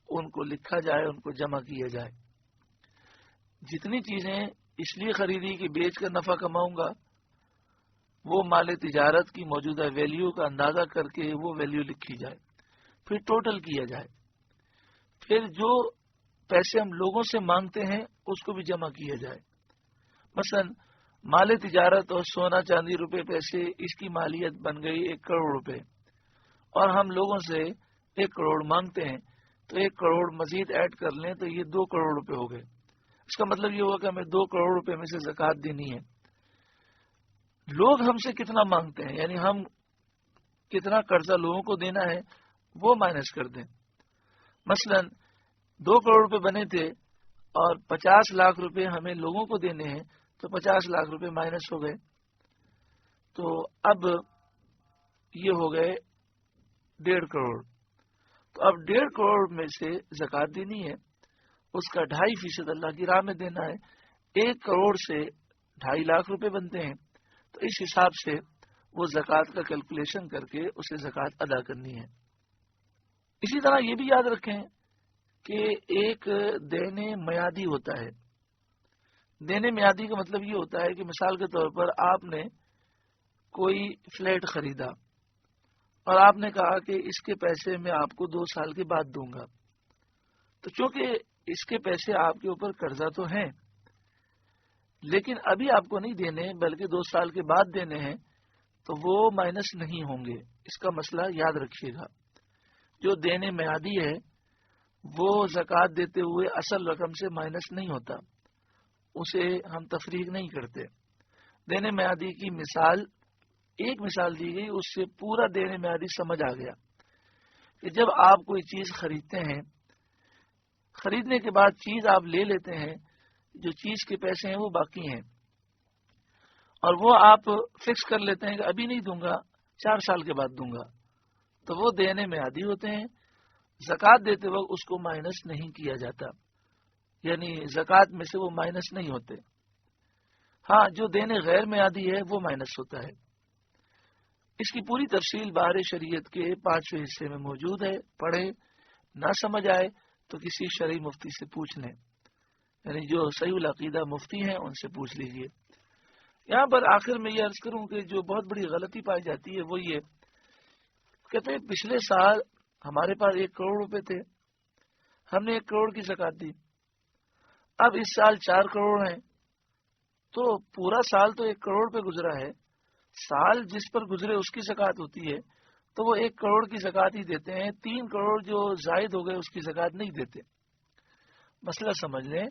ان کو لکھا جائے، ان کو جمع کیا جائے۔ جتنی چیزیں اس لیے خریدی کہ بیچ کر نفع کماؤں گا، وہ مال تجارت کی موجودہ ویلیو کا اندازہ کر کے وہ ویلیو لکھی جائے، پھر ٹوٹل کیا جائے، پھر جو پیسے ہم لوگوں سے مانگتے ہیں اس کو بھی جمع کیا جائے۔ مثلا مال تجارت اور سونا، چاندی، روپے، پیسے، اس کی مالیت بن گئی 1 کروڑ روپے، اور ہم لوگوں سے 1 کروڑ مانگتے ہیں، تو 1 کروڑ مزید ایڈ کر لیں تو یہ 2 کروڑ روپے ہو گئے۔ اس کا مطلب یہ ہوا کہ ہمیں 2 کروڑ روپے میں سے زکوٰۃ دینی ہے۔ لوگ ہم سے کتنا مانگتے ہیں، یعنی ہم کتنا قرضہ لوگوں کو دینا ہے وہ مائنس کر دیں۔ مثلا 2 کروڑ روپے بنے تھے اور 50 لاکھ روپے ہمیں لوگوں کو دینے ہیں، تو 50 لاکھ روپے مائنس ہو گئے، تو اب یہ ہو گئے 1.5 کروڑ۔ تو اب 1.5 کروڑ میں سے زکوٰۃ دینی ہے، اس کا 2.5% اللہ کی راہ میں دینا ہے۔ 1 کروڑ سے 2.5 لاکھ روپے بنتے ہیں، تو اس حساب سے وہ زکوٰۃ کا کیلکولیشن کر کے اسے زکوٰۃ ادا کرنی ہے۔ اسی طرح یہ بھی یاد رکھیں کہ ایک دین میعادی ہوتا ہے۔ دین میعادی کا مطلب یہ ہوتا ہے کہ مثال کے طور پر آپ نے کوئی فلیٹ خریدا اور آپ نے کہا کہ اس کے پیسے میں آپ کو 2 سال کے بعد دوں گا، تو چونکہ اس کے پیسے آپ کے اوپر قرضہ تو ہیں، لیکن ابھی آپ کو نہیں دینے بلکہ 2 سال کے بعد دینے ہیں، تو وہ مائنس نہیں ہوں گے۔ اس کا مسئلہ یاد رکھیے گا۔ جو دین میعادی ہے وہ زکوٰۃ دیتے ہوئے اصل رقم سے مائنس نہیں ہوتا، اسے ہم تفریق نہیں کرتے۔ دین میعادی کی مثال، ایک مثال دی گئی، اس سے پورا دین میعادی سمجھ آ گیا کہ جب آپ کوئی چیز خریدتے ہیں، خریدنے کے بعد چیز آپ لے لیتے ہیں، جو چیز کے پیسے ہیں وہ باقی ہیں، اور وہ آپ فکس کر لیتے ہیں کہ ابھی نہیں دوں گا، 4 سال کے بعد دوں گا، تو وہ دین میعادی ہوتے ہیں۔ زکوٰۃ دیتے وقت اس کو مائنس نہیں کیا جاتا، یعنی زکوٰۃ میں سے وہ مائنس نہیں ہوتے۔ ہاں، جو دین غیر میعادی ہے وہ مائنس ہوتا ہے۔ اس کی پوری تفصیل بہار شریعت کے 5ویں حصے میں موجود ہے، پڑھے، نہ سمجھ آئے تو کسی شرعی مفتی سے پوچھ لیں، یعنی جو صحیح العقیدہ مفتی ہیں ان سے پوچھ لیجئے۔ یہاں پر آخر میں یہ عرض کروں کہ جو بہت بڑی غلطی پائی جاتی ہے وہ یہ کہتے ہیں پچھلے سال ہمارے پاس 1 کروڑ روپے تھے، ہم نے 1 کروڑ کی زکوٰۃ دی، اب اس سال 4 کروڑ ہیں، تو پورا سال تو 1 کروڑ پہ گزرا ہے، سال جس پر گزرے اس کی زکوٰۃ ہوتی ہے، تو وہ 1 کروڑ کی زکوٰۃ ہی دیتے ہیں، 3 کروڑ جو زائد ہو گئے اس کی زکوٰۃ نہیں دیتے۔ مسئلہ سمجھ لیں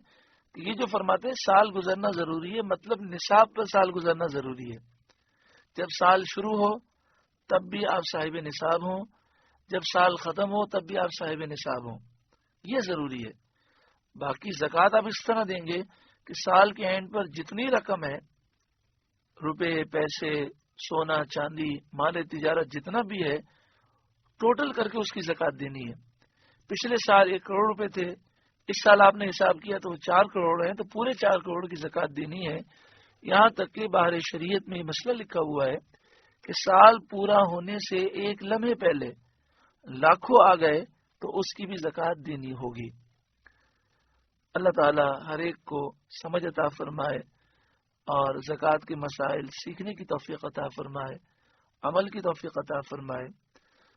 کہ یہ جو فرماتے ہیں سال گزرنا ضروری ہے، مطلب نصاب پر سال گزرنا ضروری ہے۔ جب سال شروع ہو تب بھی آپ صاحب نصاب ہوں، جب سال ختم ہو تب بھی آپ صاحب نصاب ہوں، یہ ضروری ہے۔ باقی زکوٰۃ آپ اس طرح دیں گے کہ سال کے اینڈ پر جتنی رقم ہے، روپے، پیسے، سونا چاندی مال تجارت جتنا بھی ہے ٹوٹل کر کے اس کی زکات دینی ہے. پچھلے سال 1 کروڑ روپے تھے، اس سال آپ نے حساب کیا تو 4 کروڑ ہیں، تو پورے 4 کروڑ کی زکات دینی ہے. یہاں تک کہ باہر شریعت میں یہ مسئلہ لکھا ہوا ہے کہ سال پورا ہونے سے 1 لمحے پہلے لاکھوں آ گئے تو اس کی بھی زکات دینی ہوگی. اللہ تعالی ہر ایک کو سمجھ عطا فرمائے اور زکات کے مسائل سیکھنے کی توفیق عطا فرمائے، عمل کی توفیق عطا فرمائے.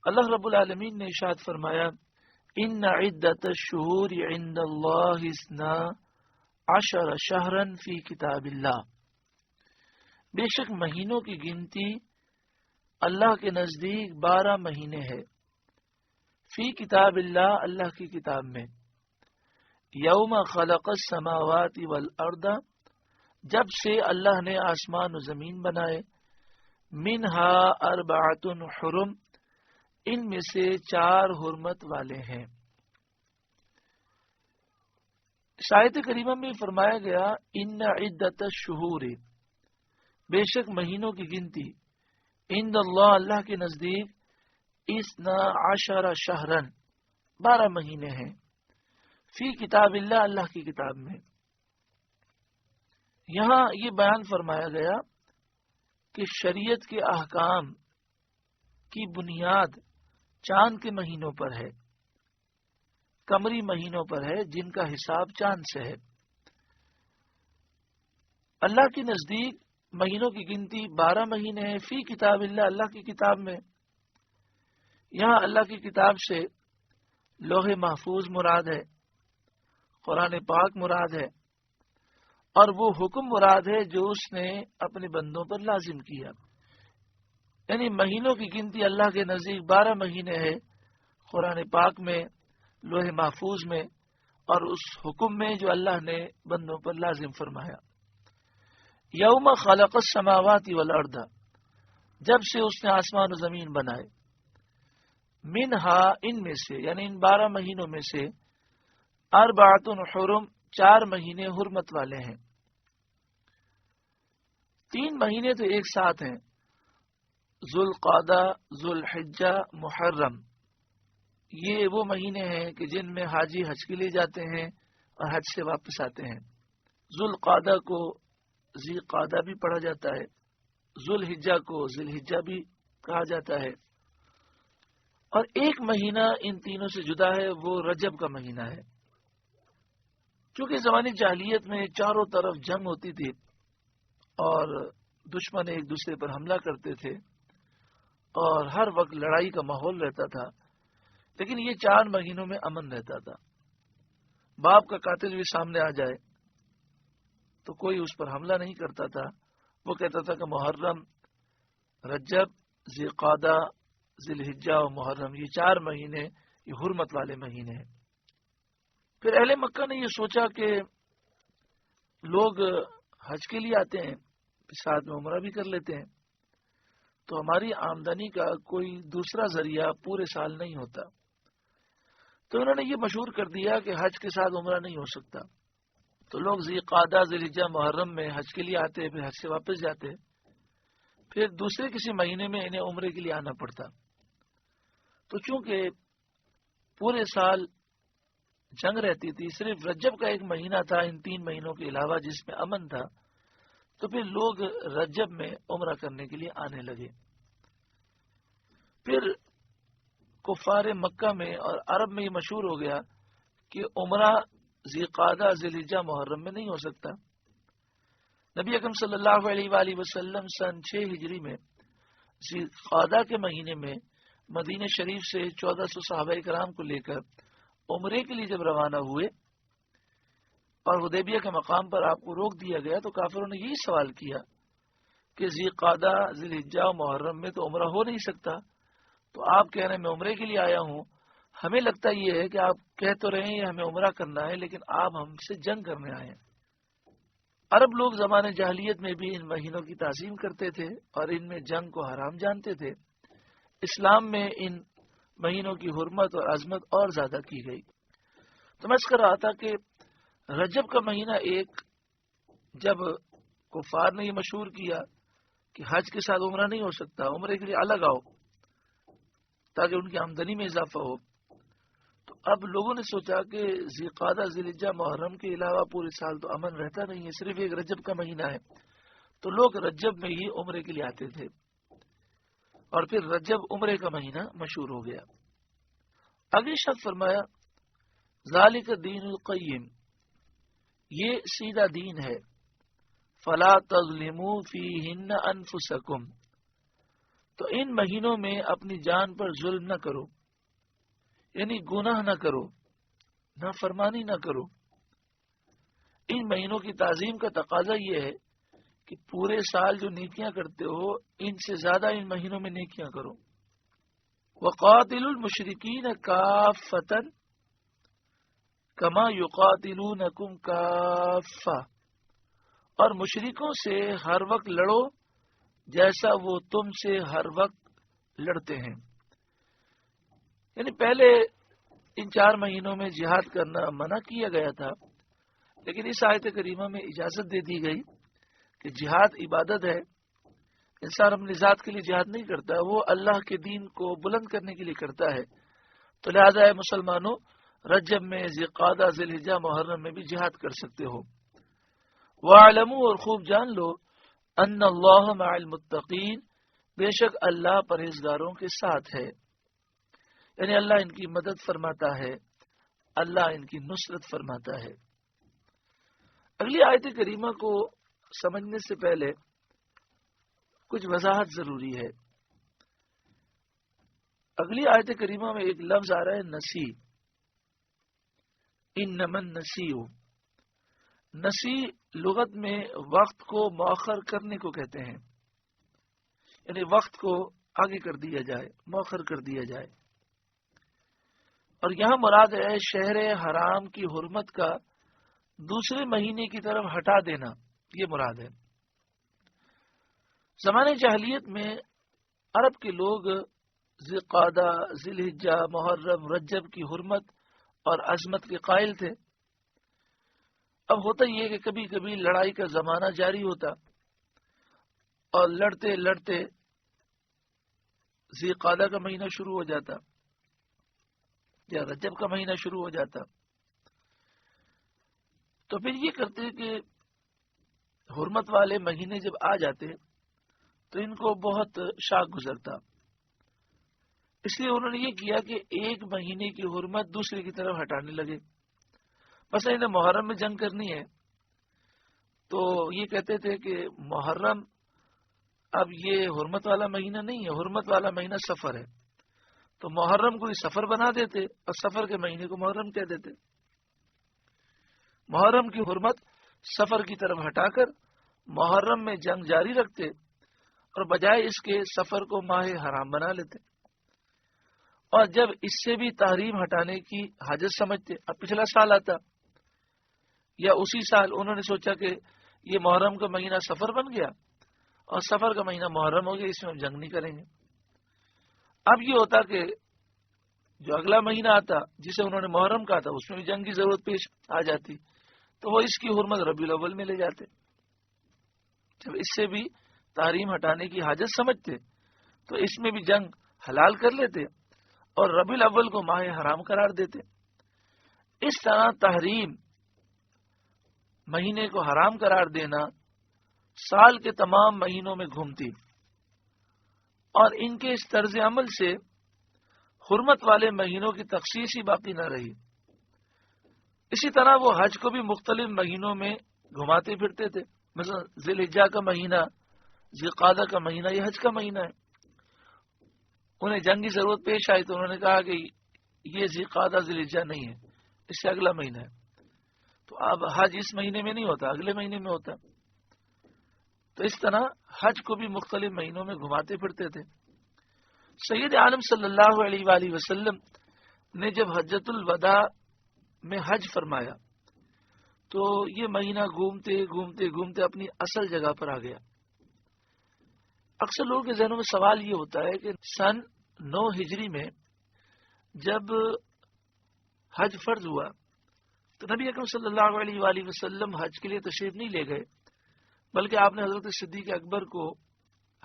اللہ رب العالمین نے ارشاد فرمایا ان عدت الشہور عند اللہ 12 شہرا فی کتاب اللہ، بے شک مہینوں کی گنتی اللہ کے نزدیک 12 مہینے ہے. فی کتاب اللہ، اللہ کی کتاب میں. یوم خلق السماوات والارض، جب سے اللہ نے آسمان و زمین بنائے. منہا 4 حرم، ان میں سے 4 حرمت والے ہیں. آیت کریمہ میں فرمایا گیا ان عدت الشہور، بے شک مہینوں کی گنتی عند اللہ، اللہ کے نزدیک 12 شہرن، 12 مہینے ہیں. فی کتاب اللہ، اللہ کی کتاب میں. یہاں یہ بیان فرمایا گیا کہ شریعت کے احکام کی بنیاد چاند کے مہینوں پر ہے، قمری مہینوں پر ہے، جن کا حساب چاند سے ہے. اللہ کے نزدیک مہینوں کی گنتی 12 مہینے ہیں. فی کتاب اللہ، اللہ کی کتاب میں. یہاں اللہ کی کتاب سے لوح محفوظ مراد ہے، قرآن پاک مراد ہے، اور وہ حکم مراد ہے جو اس نے اپنے بندوں پر لازم کیا. یعنی مہینوں کی گنتی اللہ کے نزدیک 12 مہینے ہے، قرآن پاک میں، لوح محفوظ میں، اور اس حکم میں جو اللہ نے بندوں پر لازم فرمایا. یوم خلق السماوات والارض، جب سے اس نے آسمان و زمین بنائے. منہا، ان میں سے، یعنی ان 12 مہینوں میں سے 4 حرم، 4 مہینے حرمت والے ہیں. 3 مہینے تو ایک ساتھ ہیں، ذوالقعدہ، ذوالحجہ، محرم. یہ وہ مہینے ہیں کہ جن میں حاجی حج کے لیے جاتے ہیں اور حج سے واپس آتے ہیں. ذوالقعدہ کو ذی قعدہ بھی پڑھا جاتا ہے، ذوالحجہ کو ذی الحجہ بھی کہا جاتا ہے. اور ایک مہینہ ان تینوں سے جدا ہے، وہ رجب کا مہینہ ہے. چونکہ زمانی جاہلیت میں چاروں طرف جنگ ہوتی تھی اور دشمن ایک دوسرے پر حملہ کرتے تھے اور ہر وقت لڑائی کا ماحول رہتا تھا، لیکن یہ 4 مہینوں میں امن رہتا تھا. باپ کا قاتل بھی سامنے آ جائے تو کوئی اس پر حملہ نہیں کرتا تھا. وہ کہتا تھا کہ محرم، رجب، ذی قعدہ، ذی الحجہ اور محرم، یہ 4 مہینے یہ حرمت والے مہینے ہیں. پھر اہل مکہ نے یہ سوچا کہ لوگ حج کے لیے آتے ہیں، ساتھ میں عمرہ بھی کر لیتے ہیں، تو ہماری آمدنی کا کوئی دوسرا ذریعہ پورے سال نہیں ہوتا. تو انہوں نے یہ مشہور کر دیا کہ حج کے ساتھ عمرہ نہیں ہو سکتا. تو لوگ ذی قعدہ، ذی الحجہ، محرم میں حج کے لیے آتے، پھر حج سے واپس جاتے، پھر دوسرے کسی مہینے میں انہیں عمرے کے لیے آنا پڑتا. تو چونکہ پورے سال جنگ رہتی تھی، صرف رجب کا ایک مہینہ تھا ان 3 مہینوں کے علاوہ جس میں امن تھا، تو پھر لوگ رجب میں عمرہ کرنے کے لیے آنے لگے. پھر کفار مکہ میں اور عرب میں یہ مشہور ہو گیا کہ عمرہ ذی قعدہ، ذی الحجہ، محرم میں نہیں ہو سکتا. نبی اکرم صلی اللہ علیہ وآلہ وسلم سن 6 ہجری میں ذی قعدہ کے مہینے میں مدینہ شریف سے 1400 صحابہ کرام کو لے کر عمرے کے لیے جب روانہ ہوئے اور حدیبیہ کے مقام پر آپ کو روک دیا گیا، تو کافروں نے یہی سوال کیا کہ ذی قعدہ، ذی الحجہ اور محرم میں تو عمرہ ہو نہیں سکتا. تو آپ کہہ رہے ہیں میں عمرے کے لیے آیا ہوں، ہمیں لگتا یہ ہے کہ آپ کہہ تو رہے ہیں ہمیں عمرہ کرنا ہے، لیکن آپ ہم سے جنگ کرنے آئے ہیں. عرب لوگ زمانے جاہلیت میں بھی ان مہینوں کی تعظیم کرتے تھے اور ان میں جنگ کو حرام جانتے تھے. اسلام میں ان مہینوں کی حرمت اور عظمت اور زیادہ کی گئی. تو میں کر رہا تھا کہ رجب کا مہینہ ایک جب کفار نے یہ مشہور کیا کہ حج کے ساتھ عمرہ نہیں ہو سکتا، عمرے کے لیے الگ آؤ تاکہ ان کی آمدنی میں اضافہ ہو۔ تو اب لوگوں نے سوچا کہ ذی القعدہ، ذی الحجہ، محرم کے علاوہ پورے سال تو امن رہتا نہیں ہے، صرف ایک رجب کا مہینہ ہے، تو لوگ رجب میں ہی عمرے کے لیے آتے تھے، اور پھر رجب عمرے کا مہینہ مشہور ہو گیا۔ اگلی شخص فرمایا ذالک دین القیم، یہ سیدھا دین ہے، فلا تظلموا فیہن انفسکم، تو ان مہینوں میں اپنی جان پر ظلم نہ کرو، یعنی گناہ نہ کرو، نافرمانی نہ کرو۔ ان مہینوں کی تعظیم کا تقاضا یہ ہے کہ پورے سال جو نیکیاں کرتے ہو ان سے زیادہ ان مہینوں میں نیکیاں کرو۔ وقاتلوا المشرکین کافۃ کما یقاتلونکم کافۃ، اور مشرکوں سے ہر وقت لڑو جیسا وہ تم سے ہر وقت لڑتے ہیں۔ یعنی پہلے ان 4 مہینوں میں جہاد کرنا منع کیا گیا تھا، لیکن اس آیت کریمہ میں اجازت دے دی گئی کہ جہاد عبادت ہے، انسان اپنی ذات کے لیے جہاد نہیں کرتا، وہ اللہ کے دین کو بلند کرنے کے لیے کرتا ہے۔ تو لہذا ہے مسلمانوں، رجب میں، ذی القعدہ، ذی الحجہ، محرم میں بھی جہاد کر سکتے ہو۔ وَاعْلَمُوا، اور خوب جان لو، ان اللہ مع المتقین، بے شک اللہ پرہیزگاروں کے ساتھ ہے، یعنی اللہ ان کی مدد فرماتا ہے، اللہ ان کی نصرت فرماتا ہے۔ اگلی آیت کریمہ کو سمجھنے سے پہلے کچھ وضاحت ضروری ہے۔ اگلی آیت کریمہ میں ایک لفظ آ رہا ہے نسی، انما النسیء۔ نسی لغت میں وقت کو مؤخر کرنے کو کہتے ہیں، یعنی وقت کو آگے کر دیا جائے، مؤخر کر دیا جائے۔ اور یہاں مراد ہے شہر حرام کی حرمت کا دوسرے مہینے کی طرف ہٹا دینا، یہ مراد ہے۔ زمانے جاہلیت میں عرب کے لوگ ذی القعدہ، ذی الحجہ، محرم، رجب کی حرمت اور عظمت کے قائل تھے۔ اب ہوتا یہ کہ کبھی کبھی لڑائی کا زمانہ جاری ہوتا اور لڑتے لڑتے ذی القعدہ کا مہینہ شروع ہو جاتا یا رجب کا مہینہ شروع ہو جاتا، تو پھر یہ کرتے کہ حرمت والے مہینے جب آ جاتے تو ان کو بہت شاک گزرتا، اس لیے انہوں نے یہ کیا کہ ایک مہینے کی حرمت دوسرے کی طرف ہٹانے لگے۔ مثلا انہیں محرم میں جنگ کرنی ہے تو یہ کہتے تھے کہ محرم اب یہ حرمت والا مہینہ نہیں ہے، حرمت والا مہینہ سفر ہے، تو محرم کو سفر بنا دیتے اور سفر کے مہینے کو محرم کہہ دیتے۔ محرم کی حرمت سفر کی طرف ہٹا کر محرم میں جنگ جاری رکھتے اور بجائے اس کے سفر کو ماہ حرام بنا لیتے، اور جب اس سے بھی تحریم ہٹانے کی حاجت سمجھتے، اب پچھلا سال آتا یا اسی سال انہوں نے سوچا کہ یہ محرم کا مہینہ سفر بن گیا اور سفر کا مہینہ محرم ہو گیا، اس میں ہم جنگ نہیں کریں گے۔ اب یہ ہوتا کہ جو اگلا مہینہ آتا جسے انہوں نے محرم کہا تھا اس میں بھی جنگ کی ضرورت پیش آ جاتی، تو وہ اس کی حرمت ربیع الاول میں لے جاتے۔ جب اس سے بھی تحریم ہٹانے کی حاجت سمجھتے تو اس میں بھی جنگ حلال کر لیتے اور ربیع الاول کو ماہ حرام قرار دیتے۔ اس طرح تحریم، مہینے کو حرام قرار دینا، سال کے تمام مہینوں میں گھومتی، اور ان کے اس طرز عمل سے حرمت والے مہینوں کی تخصیص ہی باقی نہ رہی۔ اسی طرح وہ حج کو بھی مختلف مہینوں میں گھماتے پھرتے تھے، مثلا ذی الحجہ کا مہینہ، ذی القعدہ کا مہینہ، یہ حج کا مہینہ ہے۔ انہیں جنگ کی ضرورت پیش آئی تو انہوں نے کہا کہ یہ ذی القعدہ ذی الحجہ نہیں ہے، اس سے اگلا مہینہ ہے، تو اب حج اس مہینے میں نہیں ہوتا، اگلے مہینے میں ہوتا۔ تو اس طرح حج کو بھی مختلف مہینوں میں گھماتے پھرتے تھے۔ سید عالم صلی اللہ علیہ وآلہ وسلم نے جب حجۃ الوداع میں حج فرمایا تو یہ مہینہ گھومتے گھومتے گھومتے اپنی اصل جگہ پر آ گیا۔ اکثر لوگوں کے ذہنوں میں سوال یہ ہوتا ہے کہ سن 9 ہجری میں جب حج فرض ہوا تو نبی اکرم صلی اللہ علیہ وآلہ وسلم حج کے لیے تشریف نہیں لے گئے، بلکہ آپ نے حضرت صدیق اکبر کو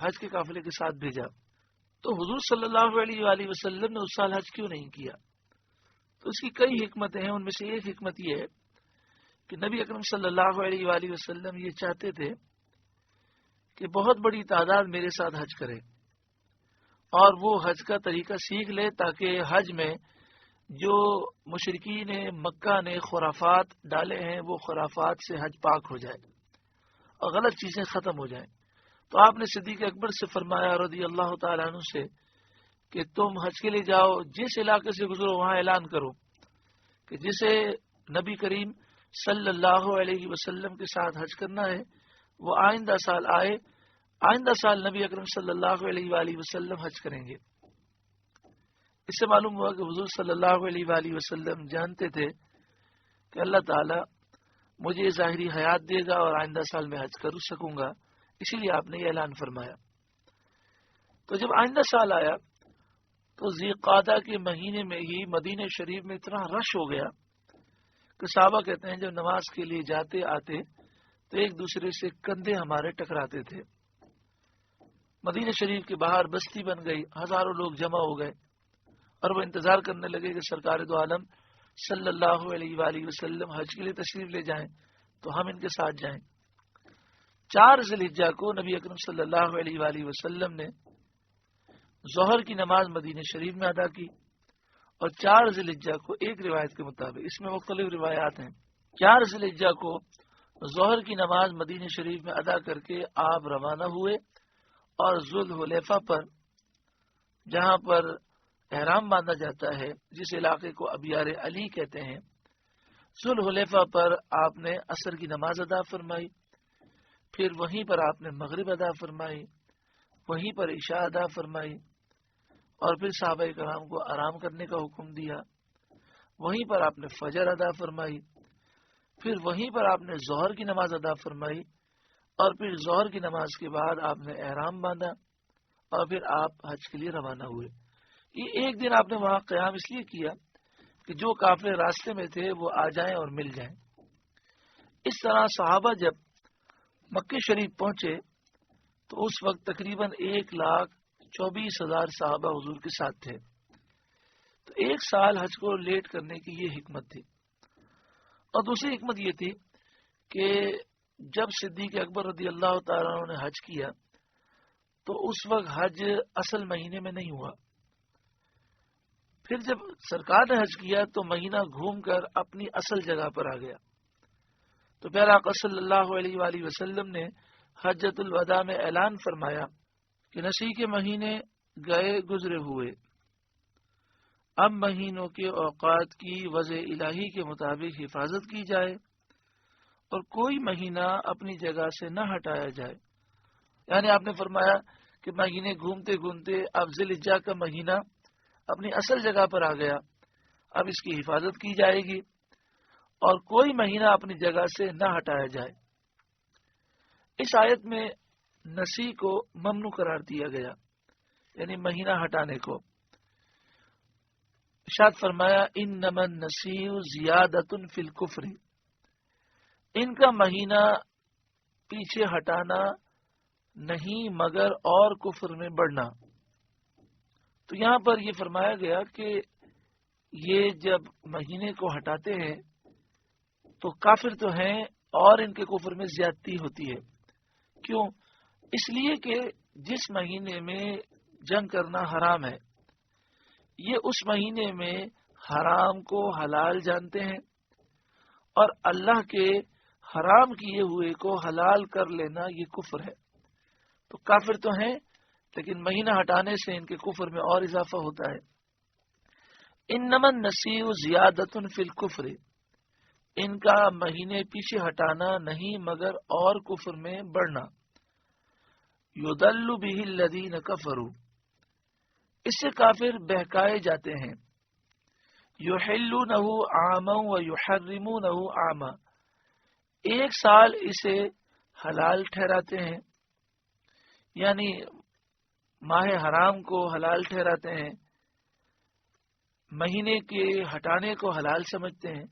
حج کے قافلے کے ساتھ بھیجا، تو حضور صلی اللہ علیہ وآلہ وسلم نے اس سال حج کیوں نہیں کیا؟ تو اس کی کئی حکمتیں ہیں. ان میں سے ایک حکمت یہ ہے کہ نبی اکرم صلی اللہ علیہ وآلہ وسلم یہ چاہتے تھے کہ بہت بڑی تعداد میرے ساتھ حج کرے اور وہ حج کا طریقہ سیکھ لے، تاکہ حج میں جو مشرکین مکہ نے خرافات ڈالے ہیں وہ خرافات سے حج پاک ہو جائے اور غلط چیزیں ختم ہو جائیں. تو آپ نے صدیق اکبر سے فرمایا رضی اللہ تعالیٰ عنہ سے کہ تم حج کے لیے جاؤ، جس علاقے سے گزرو وہاں اعلان کرو کہ جسے نبی کریم صلی اللہ علیہ وسلم کے ساتھ حج کرنا ہے وہ آئندہ سال آئے. آئندہ سال نبی اکرم صلی اللہ علیہ وآلہ وسلم حج کریں گے. اس سے معلوم ہوا کہ حضور صلی اللہ علیہ وآلہ وسلم جانتے تھے کہ اللہ تعالیٰ مجھے ظاہری حیات دے گا اور آئندہ سال میں حج کر سکوں گا، اسی لیے آپ نے یہ اعلان فرمایا. تو جب آئندہ سال آیا تو ذی قعدہ کے مہینے میں ہی مدینہ شریف میں اتنا رش ہو گیا کہ صحابہ کہتے ہیں جب نماز کے لیے جاتے آتے تو ایک دوسرے سے کندھے ہمارے ٹکراتے تھے. مدینہ شریف کے باہر بستی بن گئی، ہزاروں لوگ جمع ہو گئے اور وہ انتظار کرنے لگے کہ سرکار دو عالم صلی اللہ علیہ وآلہ وسلم حج کے لیے تشریف لے جائیں تو ہم ان کے ساتھ جائیں. 4 ذی الحجہ کو نبی اکرم صلی اللہ علیہ وآلہ وسلم نے ظہر کی نماز مدینہ شریف میں ادا کی، اور 4 ذی الحجہ کو ایک روایت کے مطابق، اس میں مختلف روایات ہیں، 4 ذی الحجہ کو ظہر کی نماز مدینہ شریف میں ادا کر کے آپ روانہ ہوئے اور ذوالحلیفہ پر، جہاں پر احرام باندھا جاتا ہے، جس علاقے کو ابیار علی کہتے ہیں، ذوالحلیفہ پر آپ نے عصر کی نماز ادا فرمائی، پھر وہیں پر آپ نے مغرب ادا فرمائی، وہیں پر عشاء ادا فرمائی، اور پھر صحابہ کرام کو آرام کرنے کا حکم دیا. وہیں پر آپ نے فجر ادا فرمائی، پھر وہیں پر آپ نے ظہر کی نماز ادا فرمائی، اور پھر ظہر کی نماز کے بعد آپ نے احرام باندھا اور پھر آپ حج کے لیے روانہ ہوئے. یہ ایک دن آپ نے وہاں قیام اس لیے کیا کہ جو قافلے راستے میں تھے وہ آ جائیں اور مل جائیں. اس طرح صحابہ جب مکہ شریف پہنچے تو اس وقت تقریباً 1,24,000 صحابہ حضور کے ساتھ تھے. تو ایک سال حج کو لیٹ کرنے کی یہ حکمت تھی. اور دوسری حکمت یہ تھی کہ جب صدیق اکبر رضی اللہ تعالیٰ عنہ نے حج کیا تو اس وقت حج اصل مہینے میں نہیں ہوا. پھر جب سرکار نے حج کیا تو مہینہ گھوم کر اپنی اصل جگہ پر آ گیا. تو پیارا آقا صلی اللہ علیہ وآلہ وسلم نے حجۃ الوداع میں اعلان فرمایا کہ نسی کے مہینے گئے گزرے ہوئے، اب مہینوں کے اوقات کی وضع الہی کے مطابق حفاظت کی جائے اور کوئی مہینہ اپنی جگہ سے نہ ہٹایا جائے. یعنی آپ نے فرمایا کہ مہینے گھومتے گھومتے اب ذی الحجہ کا مہینہ اپنی اصل جگہ پر آ گیا، اب اس کی حفاظت کی جائے گی اور کوئی مہینہ اپنی جگہ سے نہ ہٹایا جائے. اس آیت میں نسی کو ممنوع قرار دیا گیا، یعنی مہینہ ہٹانے کو. ارشاد فرمایا انما النسیء زیادۃ فی الکفر، ان کا مہینہ پیچھے ہٹانا نہیں مگر اور کفر میں بڑھنا. تو یہاں پر یہ فرمایا گیا کہ یہ جب مہینے کو ہٹاتے ہیں تو کافر تو ہیں اور ان کے کفر میں زیادتی ہوتی ہے. کیوں؟ اس لیے کہ جس مہینے میں جنگ کرنا حرام ہے، یہ اس مہینے میں حرام کو حلال جانتے ہیں اور اللہ کے حرام کیے ہوئے کو حلال کر لینا یہ کفر ہے. تو کافر تو ہیں لیکن مہینہ ہٹانے سے ان کے کفر میں اور اضافہ ہوتا ہے. انما النسیء زیادۃ فی الکفر، ان کا مہینے پیچھے ہٹانا نہیں مگر اور کفر میں بڑھنا. یضل بہ الذین کفروا، اس سے کافر بہکائے جاتے ہیں. یحلونہ عاما ویحرمونہ عاما، ایک سال اسے حلال ٹھہراتے ہیں، یعنی ماہ حرام کو حلال ٹھہراتے ہیں، مہینے کے ہٹانے کو حلال سمجھتے ہیں.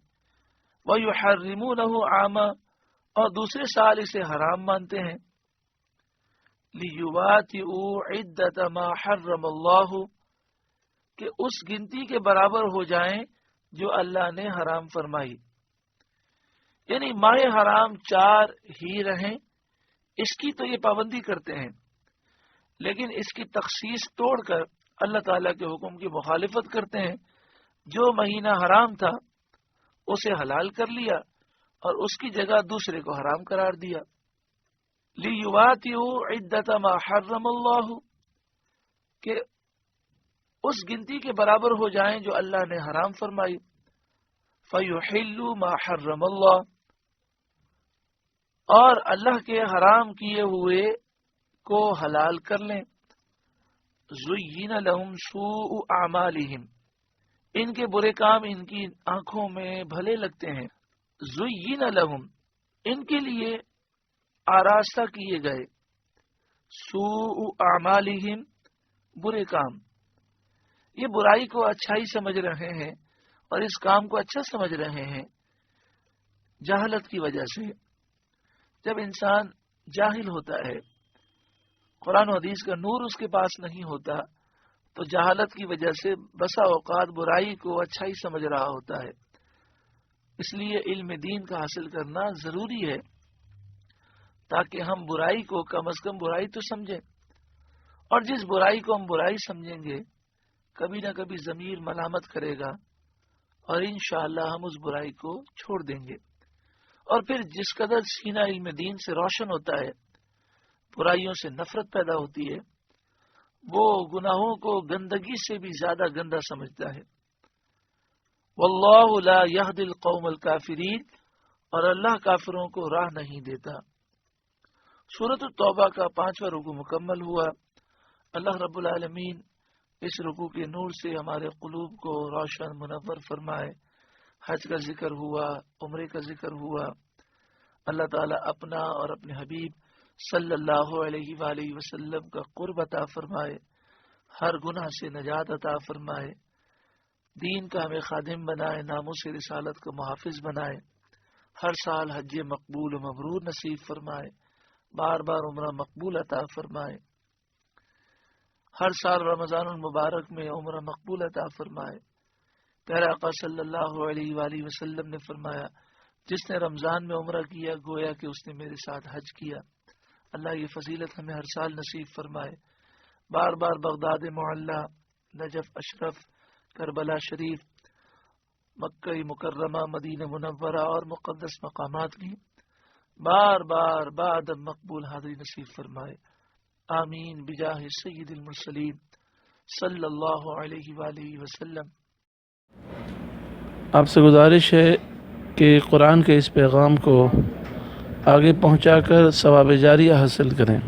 وَيُحَرِّمُونَهُ عَامًا، اور دوسرے سال اسے حرام مانتے ہیں. لیواتئوا عدۃ ما حرم اللہ، کہ اس گنتی کے برابر ہو جائیں جو اللہ نے حرام فرمائی، یعنی ماہ حرام 4 ہی رہیں، اس کی تو یہ پابندی کرتے ہیں، لیکن اس کی تخصیص توڑ کر اللہ تعالیٰ کے حکم کی مخالفت کرتے ہیں۔ جو مہینہ حرام تھا اسے حلال کر لیا اور اس کی جگہ دوسرے کو حرام قرار دیا۔ لیواتئوا عدۃ ما حرم اللہ، کہ اس گنتی کے برابر ہو جائیں جو اللہ نے حرام فرمائی۔ فیحلوا ما حرم اللہ، اور اللہ کے حرام کیے ہوئے کو حلال کر لیں۔ زین لہم سوء اعمالہم، ان کے برے کام ان کی آنکھوں میں بھلے لگتے ہیں۔ زین لہم، ان کے لیے آراستہ کیے گئے، سوء اعمالہم، برے کام، یہ برائی کو اچھائی سمجھ رہے ہیں اور اس کام کو اچھا سمجھ رہے ہیں جہالت کی وجہ سے۔ جب انسان جاہل ہوتا ہے، قرآن و حدیث کا نور اس کے پاس نہیں ہوتا، تو جہالت کی وجہ سے بسا اوقات برائی کو اچھائی سمجھ رہا ہوتا ہے۔ اس لیے علم دین کا حاصل کرنا ضروری ہے تاکہ ہم برائی کو کم از کم برائی تو سمجھیں، اور جس برائی کو ہم برائی سمجھیں گے کبھی نہ کبھی ضمیر ملامت کرے گا اور انشاءاللہ ہم اس برائی کو چھوڑ دیں گے۔ اور پھر جس قدر سینہ علم دین سے روشن ہوتا ہے، برائیوں سے نفرت پیدا ہوتی ہے، وہ گناہوں کو گندگی سے بھی زیادہ گندا سمجھتا ہے۔ واللہ لا یہدی القوم الکافرین، اور اللہ کافروں کو راہ نہیں دیتا۔ سورۃ التوبہ کا 5واں رکوع مکمل ہوا۔ اللہ رب العالمین اس رکوع کے نور سے ہمارے قلوب کو روشن منور فرمائے۔ حج کا ذکر ہوا، عمرے کا ذکر ہوا، اللہ تعالیٰ اپنا اور اپنے حبیب صلی اللہ علیہ وآلہ وسلم کا قرب عطا فرمائے، ہر گناہ سے نجات عطا فرمائے، دین کا ہمیں خادم بنائے، ناموس رسالت کا محافظ بنائے، ہر سال حج مقبول و مبرور نصیب فرمائے، بار بار عمرہ مقبول عطا فرمائے، ہر سال رمضان المبارک میں عمرہ مقبول عطا فرمائے۔ پیارے آقا صلی اللہ علیہ وآلہ وسلم نے فرمایا، جس نے رمضان میں عمرہ کیا گویا کہ اس نے میرے ساتھ حج کیا۔ اللہ یہ فضیلت ہمیں ہر سال نصیب فرمائے۔ بار بار بغداد معلیٰ، نجف اشرف، کربلا شریف، مکہ مکرمہ، مدینہ منورہ اور مقدس مقامات کی بار بار بعد مقبول حاضری نصیب فرمائے۔ آمین بجاہ سید المرسلین صلی اللہ علیہ وآلہ وسلم۔ آپ سے گزارش ہے کہ قرآن کے اس پیغام کو آگے پہنچا کر ثواب جاریہ حاصل کریں۔